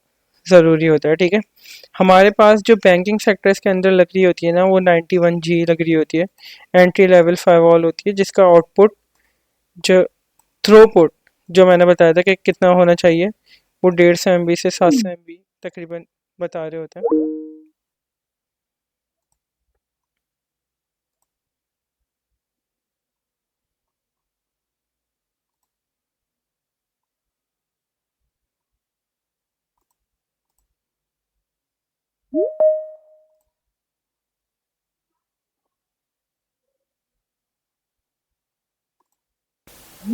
ज़रूरी होता है। ठीक है। हमारे पास जो बैंकिंग सेक्टर्स के अंदर लग रही होती है ना, वो 91G लग रही होती है, एंट्री लेवल फायरवॉल होती है, जिसका आउटपुट जो थ्रूपुट जो मैंने बताया था कि कितना होना चाहिए, वो 150 MB से 700 MB तकरीबन बता रहे होते हैं। अच्छा,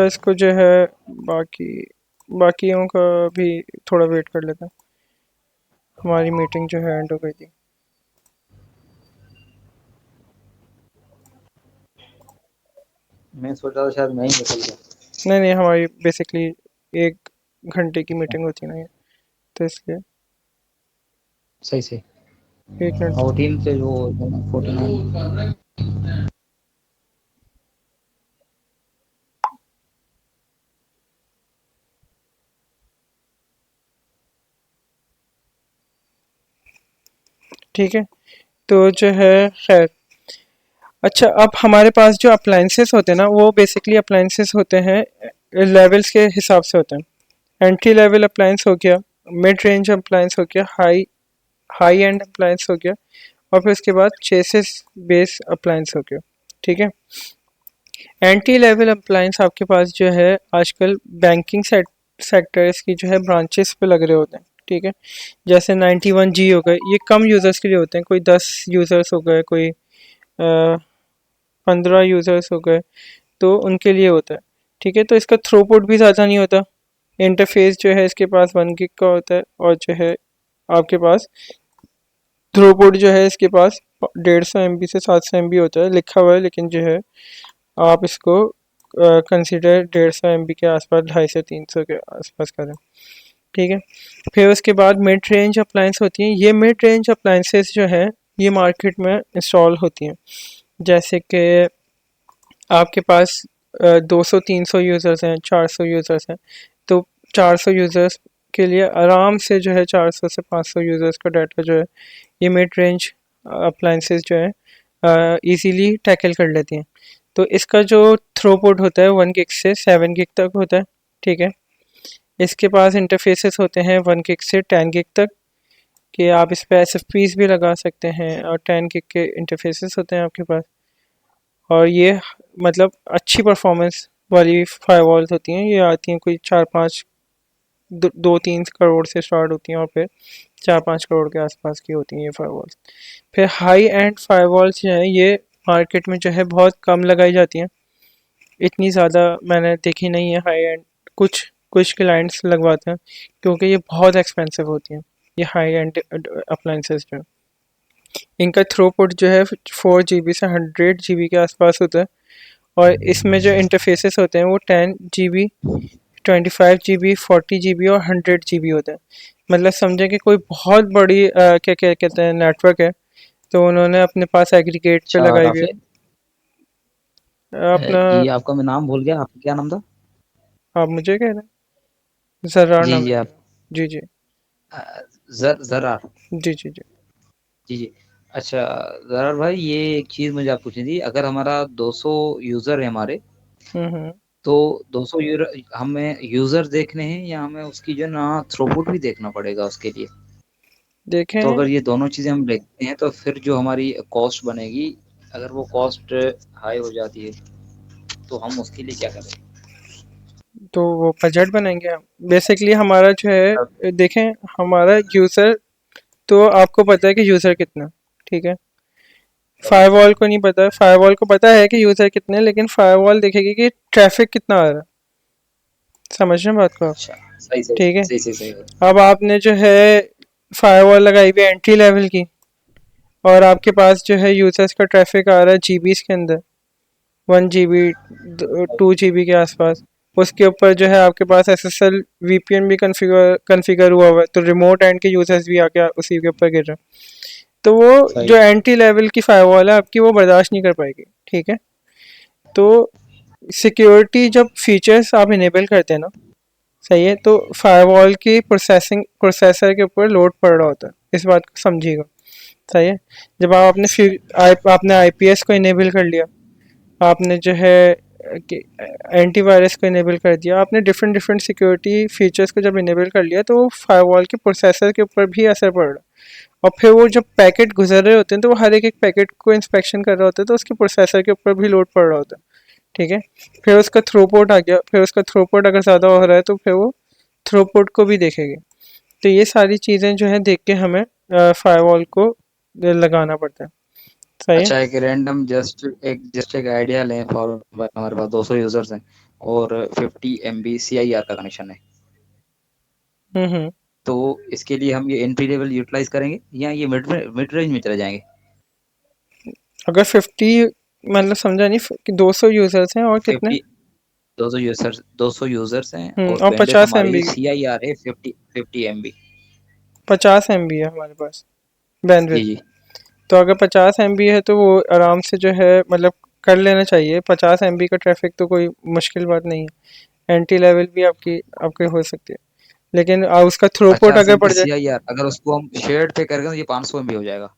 इसको जो है बाकी बाकियों का भी थोड़ा वेट कर लेते हैं। हमारी मीटिंग जो है एंड हो गई थी। मैं सोच रहा था शायद मैं ही निकल गया। नहीं नहीं, हमारी बेसिकली 1 घंटे की मीटिंग होती है ना ये, तो इसलिए सही से 1 मिनट। 14 से जो 49 ठीक है, तो जो है खैर। अच्छा, अब हमारे पास जो अप्लाइंसेस होते हैं ना, वो बेसिकली अप्लाइंसेस होते हैं लेवल्स के हिसाब से होते हैं। एंट्री लेवल अप्लायंस हो गया, मिड रेंज अप्लायंस हो गया, हाई एंड अप्लायंस हो गया, और फिर उसके बाद चेसिस बेस अप्लायंस हो गया। ठीक है, एंट्री लेवल अप्लायंस आपके पास जो है आजकल बैंकिंग सेक्टर्स की जो है ब्रांचेस पे लग रहे होते हैं। ठीक है, जैसे 91G हो गए, ये कम यूज़र्स के लिए होते हैं, कोई 10 यूज़र्स हो गए, कोई 15 यूज़र्स हो गए, तो उनके लिए होता है। ठीक है, तो इसका थ्रूपुट भी ज़्यादा नहीं होता। इंटरफेस जो है इसके पास 1 गिग का होता है, और जो है आपके पास थ्रूपुट जो है इसके पास 150 MB से 700 MB होता है, लिखा हुआ है, लेकिन जो है आप इसको कंसिडर 150 MB के आसपास, 250 से 300 के आसपास करें। ठीक है, फिर उसके बाद मिड रेंज अप्लायंस होती हैं। ये मिड रेंज अप्लायंसेस जो है ये मार्केट में इंस्टॉल होती हैं। जैसे कि आपके पास 200-300 यूज़र्स हैं, 400 यूज़र्स हैं, तो 400 यूज़र्स के लिए आराम से जो है 400 से 500 यूज़र्स का डाटा जो है ये मिड रेंज अप्लायंसेस जो है इजीली टैकल कर लेती हैं। तो इसका जो थ्रूपुट होता है 1 गिग से 7 गिग तक होता है। ठीक है, इसके पास इंटरफेसेस होते हैं 1 गिग से 10 गिग तक, कि आप इस पर SFPs भी लगा सकते हैं, और 10 गिग के इंटरफेसेस होते हैं आपके पास। और ये मतलब अच्छी परफॉर्मेंस वाली फायरवॉल्स होती हैं। ये आती हैं कोई 4-5 2-3 करोड़ से स्टार्ट होती हैं, और फिर 4-5 करोड़ के आसपास की होती हैं ये फायरवॉल्स। फिर हाई एंड फायरवॉल्स जो हैं ये मार्केट में जो है बहुत कम लगाई जाती हैं, इतनी ज़्यादा मैंने देखी नहीं है हाई एंड। कुछ कुछ क्लाइंट्स लगवाते हैं, क्योंकि ये बहुत एक्सपेंसिव होती हैं ये हाई एंड अप्लाइंसेस जो है। इनका थ्रूपुट जो है 4 GB से 100 GB के आसपास होता है, और इसमें जो इंटरफेसेस होते हैं वो 10 GB, 25 GB, 40 GB और 100 GB होते हैं। मतलब समझे कि कोई बहुत बड़ी क्या क्या कहते हैं नेटवर्क है, तो उन्होंने अपने पास एग्रीगेट पे अच्छा लगाई हुई है राफेल, अपना। ये आपका मैं नाम भूल गया, आपका क्या नाम था? आप मुझे कह रहे हैं? जर्रार जी नाम जी है। आप जी जी जरार। जी जी जी। जी जी। अच्छा जरार भाई, ये एक चीज मुझे आप पूछनी थी। अगर हमारा 200 यूजर है हमारे, हम्म। तो 200 यूजर हमें यूजर देखने हैं या हमें उसकी जो ना थ्रूपुट भी देखना पड़ेगा उसके लिए? तो देखें, अगर ये दोनों चीजें हम देखते हैं तो फिर जो हमारी कॉस्ट बनेगी, अगर वो कॉस्ट हाई हो जाती है तो हम उसके लिए क्या करें? तो वो बजट बनाएंगे हम। बेसिकली हमारा जो है देखें, हमारा यूज़र, तो आपको पता है कि यूज़र कितना है, ठीक है। फायरवॉल को नहीं पता है, फायरवॉल को पता है कि यूज़र कितने हैं, लेकिन फायरवॉल देखेगी कि ट्रैफिक कितना आ रहा है। समझ रहे हैं बात को आप? अच्छा, सही सही ठीक है, सही सही सही। अब आपने जो है फायरवॉल लगाई हुई है एंट्री लेवल की, और आपके पास जो है यूज़र्स का ट्रैफिक आ रहा है जीबीज़ के अंदर, 1 GB, 2 GB के आसपास। उसके ऊपर जो है आपके पास SSL VPN भी कन्फिगर हुआ हुआ है, तो रिमोट एंड के यूजर्स भी आके उसी के ऊपर गिर रहे हैं। तो वो सही। जो एंटी लेवल की फायरवॉल है आपकी, वो बर्दाश्त नहीं कर पाएगी। ठीक है, तो सिक्योरिटी जब फीचर्स आप इनेबल करते हैं ना, सही है, तो फायरवॉल की प्रोसेसर के ऊपर लोड पड़ रहा होता है, इस बात को समझिएगा। सही है, जब आप आपने IPS को इनेबल कर लिया, आपने जो है एंटीवायरस को इनेबल कर दिया, आपने डिफरेंट डिफरेंट सिक्योरिटी फीचर्स को जब इनेबल कर लिया, तो फायरवॉल के प्रोसेसर के ऊपर भी असर पड़ रहा है। और फिर वो जब पैकेट गुजर रहे होते हैं, तो वो हर एक पैकेट को इंस्पेक्शन कर रहा होता है, तो उसके प्रोसेसर के ऊपर भी लोड पड़ रहा होता है। ठीक है, फिर उसका थ्रूपुट आ गया, फिर उसका थ्रूपुट अगर ज़्यादा हो रहा है तो फिर वो थ्रूपुट को भी देखेगी। तो ये सारी चीज़ें जो है देख के हमें फायरवॉल को लगाना पड़ता है। सही है। अच्छा, एक रैंडम जस्ट एक आइडिया लें फॉर हमारे पास 200 यूजर्स हैं और 50 MB CIR का कनेक्शन है, हम्म। तो इसके लिए हम ये एंट्री लेवल यूटिलाइज करेंगे या ये मिड रेंज में चले जाएंगे? अगर 50 मतलब समझा नहीं कि 200 यूजर्स हैं और कितने 50 200 यूजर्स हैं और और बैंडविड्थ 50 हमारी MB CIR है 50 MB। 50 MB है हमारे पास जी बैंडविड्थ। जी। तो अगर 50 MB है तो वो आराम से जो है मतलब कर लेना चाहिए। 50 MB का ट्रैफिक तो कोई मुश्किल बात नहीं है, एंट्री लेवल भी आपके हो सकती है, लेकिन उसका थ्रूपुट 50 अगर MB बढ़ जाए CIR अगर उसको हम शेयर्ड पे करेंगे तो ये 500 MB हो जाएगा।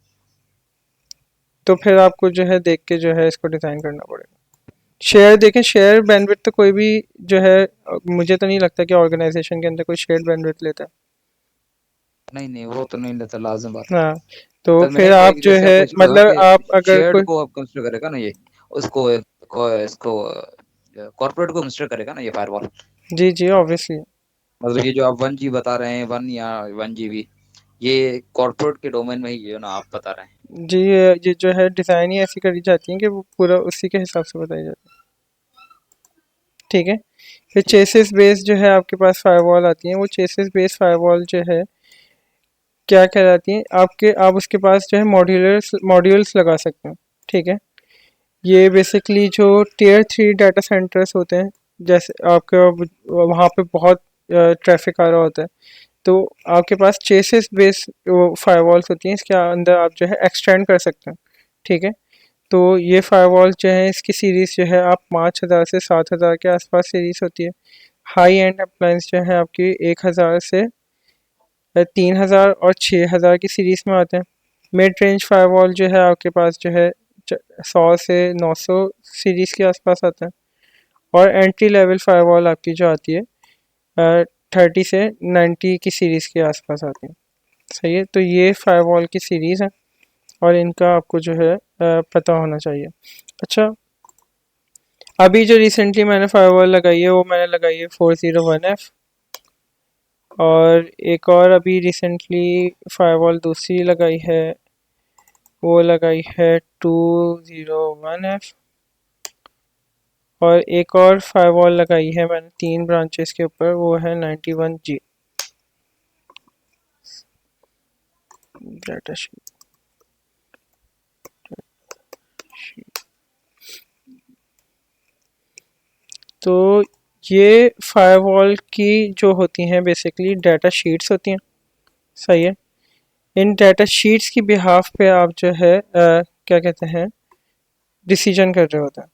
तो फिर आपको जो है देख के जो है इसको डिज़ाइन करना पड़ेगा। शेयर देखें, शेयर बैंडविड्थ तो कोई भी जो है मुझे तो नहीं लगता कि ऑर्गेनाइजेशन के अंदर कोई शेयर बैंडविड्थ लेता है। नहीं वो तो नहीं लेता, लाजम बात है। हाँ, तो तो मैं फिर आप एक जो जैसे है आपको इसमें लगा मतलब आप कि अगर शेयर्ड कोई को आप कंसीडर करेगा ना, ये उसको इसको कॉर्पोरेट को कंसीडर करेगा ना ये फायरवॉल। जी ऑब्वियसली। मतलब ये जो आप 1G बता रहे हैं, 1 या 1 GB, ये कॉर्पोरेट के डोमेन में ही है ना आप बता रहे हैं? जी ये जो है डिज़ाइन ही ऐसी करी जाती है कि वो पूरा उसी के हिसाब से बताई जाती है। ठीक है। फिर ठीक। चेसिस बेस जो है आपके पास फायरवॉल आती हैं, वो चेसिस बेस फायरवॉल जो है क्या कहलाती हैं आप उसके पास जो है मॉड्यूल्स लगा सकते हैं। ठीक है। ये बेसिकली जो टियर 3 डाटा सेंटर्स होते हैं, जैसे आपका वहाँ पे बहुत ट्रैफिक आ रहा होता है, तो आपके पास चेसिस बेस फायरवॉल्स होती हैं, इसके अंदर आप जो है एक्सटेंड कर सकते हैं। ठीक है। तो ये फायरवॉल जो है इसकी सीरीज़ जो है आप 5000 से 7000 के आसपास सीरीज़ होती है। हाई एंड अप्लायंस जो है आपकी 1000 से 3000 और 6000 की सीरीज़ में आते हैं। मिड रेंज फायरवॉल जो है आपके पास जो है 100 से 900 सीरीज़ के आसपास आता है। और एंट्री लेवल फायरवॉल आपकी जो आती है 30 से 90 की सीरीज़ के आसपास आती है। सही है। तो ये फायरवॉल की सीरीज़ है और इनका आपको जो है पता होना चाहिए। अच्छा, अभी जो रिसेंटली मैंने फायरवॉल लगाई है वो मैंने लगाई है 401F, और एक और अभी रिसेंटली फायरवॉल दूसरी लगाई है, वो लगाई है 201F, और एक और फायरवॉल लगाई है मैंने 3 ब्रांचेस के ऊपर, वो है 91G। डाटा शीट तो ये फायरवॉल की जो होती हैं बेसिकली डाटा शीट्स होती हैं। सही है। इन डाटा शीट्स की बिहाफ पे आप जो है क्या कहते हैं डिसीजन कर रहे होते हैं।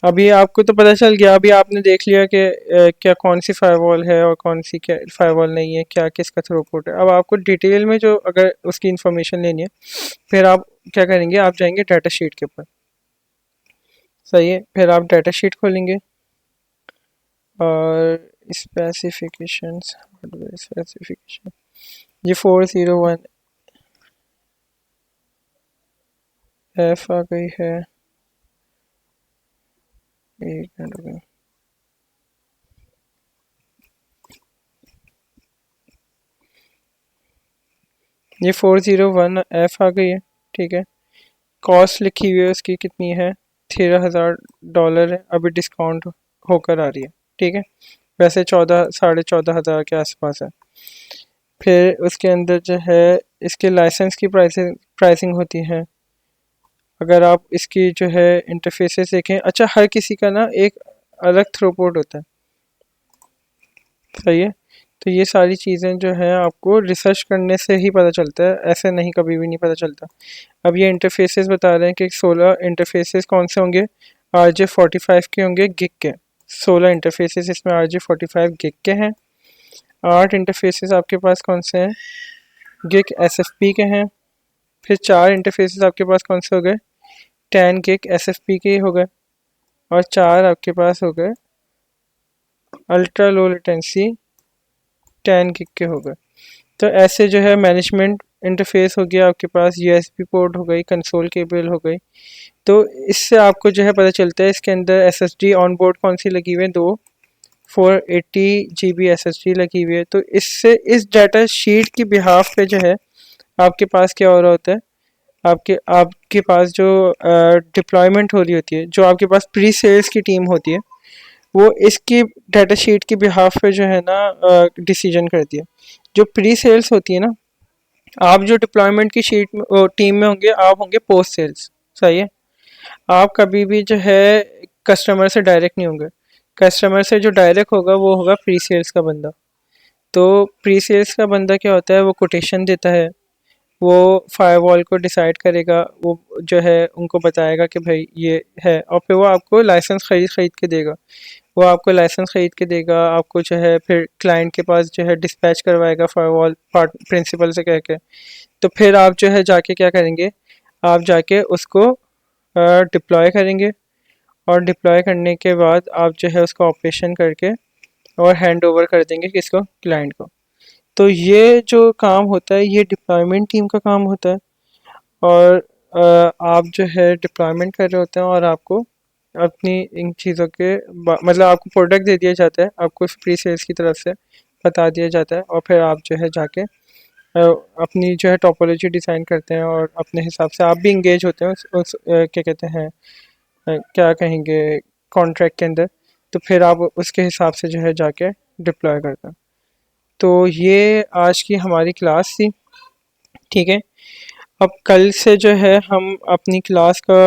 अभी आपको तो पता चल गया, अभी आपने देख लिया कि क्या कौन सी फायरवॉल है और कौन सी क्या फायरवॉल नहीं है, क्या किसका थ्रूपुट है। अब आपको डिटेल में जो अगर उसकी इंफॉर्मेशन लेनी है, फिर आप क्या करेंगे, आप जाएंगे डाटा शीट के ऊपर। सही है। फिर आप डाटा शीट खोलेंगे और स्पेसिफिकेशंस, हार्डवेयर स्पेसिफिकेशन, ये 401F आ गई है। एक मिनट हो गया। ये 401F आ गई है। ठीक है। कॉस्ट लिखी हुई है उसकी कितनी है, $13,000 है, अभी डिस्काउंट होकर आ रही है। ठीक है। वैसे 14,500 के आसपास है। फिर उसके अंदर जो है इसके लाइसेंस की प्राइसिंग होती है। अगर आप इसकी जो है इंटरफेसेस देखें, अच्छा हर किसी का ना एक अलग थ्रूपुट होता है। सही है। तो ये सारी चीज़ें जो है आपको रिसर्च करने से ही पता चलता है, ऐसे नहीं कभी भी नहीं पता चलता। अब ये इंटरफेसेस बता रहे हैं कि 16 इंटरफेसेस कौन से होंगे, RJ45 के होंगे गिग के। 16 इंटरफेसेस इसमें RJ45 गिग के हैं। 8 इंटरफेसेस आपके पास कौन से हैं, गिग SFP के हैं। फिर 4 इंटरफेसेस आपके पास कौन से हो गए, 10 गिग SFP के हो गए। और 4 आपके पास हो गए अल्ट्रा लो लेटेंसी 10 गिग के हो गए। तो ऐसे जो है मैनेजमेंट इंटरफेस हो गया आपके पास, USB पोर्ट हो गई, कंसोल केबल हो गई। तो इससे आपको जो है पता चलता है इसके अंदर SSD ऑन बोर्ड कौन सी लगी हुई है, 2, 480 GB SSD लगी हुई है। तो इससे इस डाटा शीट की बिहाफ पे जो है आपके पास क्या हो रहा होता है, आपके पास जो डिप्लॉयमेंट हो रही होती है, जो आपके पास प्री सेल्स की टीम होती है, वो इसकी डाटा शीट की बिहाफ पे जो है ना डिसीजन करती है। जो प्री सेल्स होती है ना, आप जो डिप्लॉयमेंट की टीम में होंगे, आप होंगे पोस्ट सेल्स, सही है। आप कभी भी जो है कस्टमर से डायरेक्ट नहीं होंगे। कस्टमर से जो डायरेक्ट होगा वो होगा प्री सेल्स का बंदा। तो प्री सेल्स का बंदा क्या होता है, वो कोटेशन देता है, वो फायरवॉल को डिसाइड करेगा, वो जो है उनको बताएगा कि भाई ये है, और फिर वो आपको लाइसेंस खरीद के देगा। वो आपको लाइसेंस ख़रीद के देगा, आपको जो है फिर क्लाइंट के पास जो है डिस्पैच करवाएगा फायरवॉल पार्ट प्रिंसिपल से कह के। तो फिर आप जो है जाके क्या करेंगे, आप जाके उसको डिप्लॉय करेंगे, और डिप्लॉय करने के बाद आप जो है उसको ऑपरेशन करके और हैंड ओवर कर देंगे किसको, क्लाइंट को। तो ये जो काम होता है ये डिप्लॉयमेंट टीम का काम होता है। और आप जो है डिप्लॉयमेंट कर रहे होते हैं, और आपको अपनी इन चीज़ों के मतलब आपको प्रोडक्ट दे दिया जाता है, आपको प्री सेल्स की तरफ से बता दिया जाता है, और फिर आप जो है जाके अपनी जो है टोपोलॉजी डिज़ाइन करते हैं, और अपने हिसाब से आप भी इंगेज होते हैं उस क्या कहते हैं, क्या कहेंगे, कॉन्ट्रैक्ट के अंदर। तो फिर आप उसके हिसाब से जो है जाके डिप्लॉय करते हैं। तो ये आज की हमारी क्लास थी, ठीक है। अब कल से जो है हम अपनी क्लास का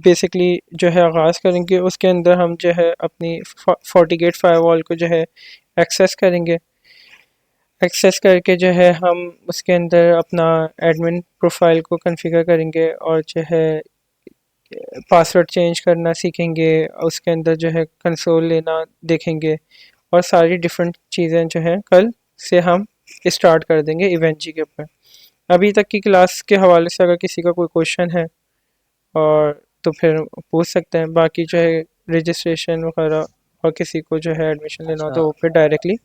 बेसिकली जो है आगाज़ करेंगे। उसके अंदर हम जो है अपनी FortiGate फायरवॉल को जो है एक्सेस करेंगे। एक्सेस करके जो है हम उसके अंदर अपना एडमिन प्रोफाइल को कॉन्फ़िगर करेंगे, और जो है पासवर्ड चेंज करना सीखेंगे। उसके अंदर जो है कंसोल लेना देखेंगे, और सारी डिफरेंट चीज़ें जो हैं कल से हम स्टार्ट कर देंगे इवेंजी के ऊपर। अभी तक की क्लास के हवाले से अगर किसी का कोई क्वेश्चन है और तो फिर पूछ सकते हैं। बाकी जो है रजिस्ट्रेशन वगैरह और किसी को जो है एडमिशन लेना हो अच्छा तो वो फिर डायरेक्टली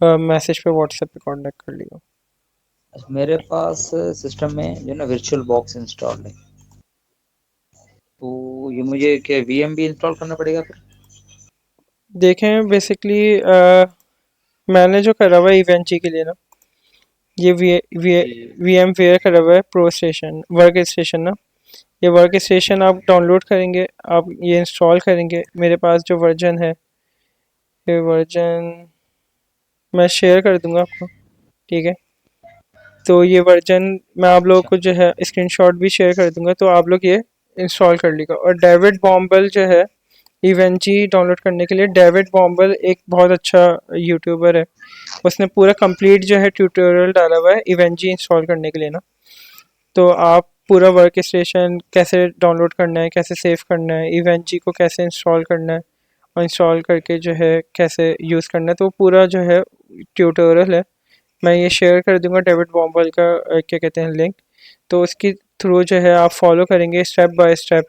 मैसेज पे व्हाट्सएप पे कांटेक्ट कर लियो। अच्छा, मेरे पास सिस्टम में जो है ना वर्चुअल बॉक्स इंस्टॉल है, तो ये मुझे क्या VM भी इंस्टॉल करना पड़ेगा फिर? देखें बेसिकली मैंने जो करा हुआ है इवेंजी के लिए ना, ये वी एम वेयर करा हुआ है प्रो स्टेशन वर्क स्टेशन ना। ये वर्क स्टेशन आप डाउनलोड करेंगे, आप ये इंस्टॉल करेंगे। मेरे पास जो वर्जन है, ये वर्जन मैं शेयर कर दूंगा आपको, ठीक है। तो ये वर्जन मैं आप लोगों अच्छा को जो है स्क्रीनशॉट भी शेयर कर दूंगा, तो आप लोग ये इंस्टॉल कर लीजिएगा। और डेविड बॉम्बल जो है इवेंजी डाउनलोड करने के लिए, डेविड बॉम्बल एक बहुत अच्छा यूट्यूबर है, उसने पूरा कंप्लीट जो है ट्यूटोरियल डाला हुआ है इवेंजी इंस्टॉल करने के लिए ना। तो आप पूरा वर्क स्टेशन कैसे डाउनलोड करना है, कैसे सेव करना है, इवेंजी को कैसे इंस्टॉल करना है, और इंस्टॉल करके जो है कैसे यूज़ करना है, तो वो पूरा जो है ट्यूटोरियल है। मैं ये शेयर कर दूंगा डेविड बॉम्बल का क्या कहते हैं लिंक। तो उसकी थ्रू जो है आप फॉलो करेंगे स्टेप बाय स्टेप,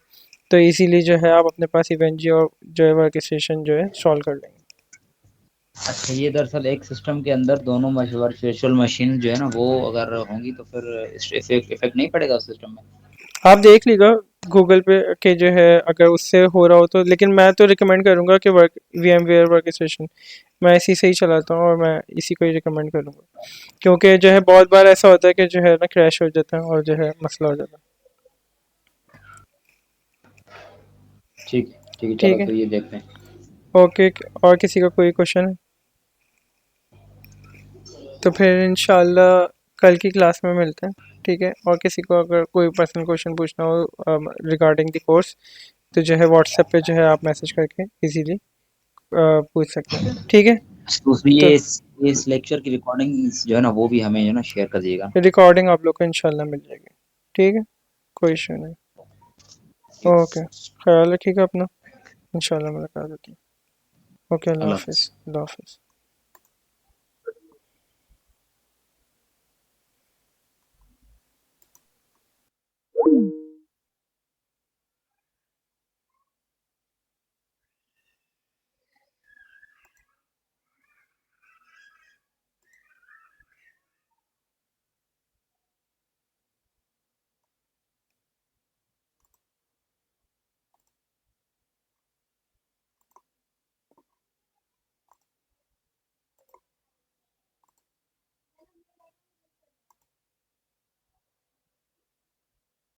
तो इजीली जो है आप अपने पास इवेंजी और जो है वर्क स्टेशन जो है इंस्टॉल कर लेंगे। अच्छा, ये दरअसल एक सिस्टम के अंदर दोनों वर्चुअल मशीन जो है ना वो अगर होंगी तो फिर इफेक्ट नहीं पड़ेगा उस सिस्टम में? आप देख लीजिएगा गूगल पे के जो है अगर उससे हो रहा हो तो, लेकिन मैं तो रिकमेंड करूँगा कि VMware वर्क स्टेशन मैं इसी से ही चलाता हूँ, और मैं इसी को ही रिकमेंड करूँगा। क्योंकि जो है बहुत बार ऐसा होता है कि जो है ना क्रैश हो जाता है और जो है मसला हो जाता है। ठीक है, ठीक चलो है, तो ये देखते हैं। ओके। और किसी का कोई क्वेश्चन है तो फिर इंशाल्लाह कल की क्लास में मिलते हैं, ठीक है। और किसी को अगर कोई पर्सनल क्वेश्चन पूछना हो रिगार्डिंग द कोर्स, तो जो है व्हाट्सएप पे जो है आप मैसेज करके इजीली पूछ सकते हैं, ठीक है। दूसरी तो ये इस लेक्चर की रिकॉर्डिंग जो है ना वो भी हमें जो है ना शेयर कर दीजिएगा। रिकॉर्डिंग आप लोग को इंशाल्लाह मिल जाएगी, ठीक है, कोई इशू नहीं। ओके, ख्याल रखिएगा अपना, इंशाल्लाह मुलाकात होती है। ओके, अल्लाह अल्लाह हाफिज़, हाफ़िज़। अल्लाह हाफिज़।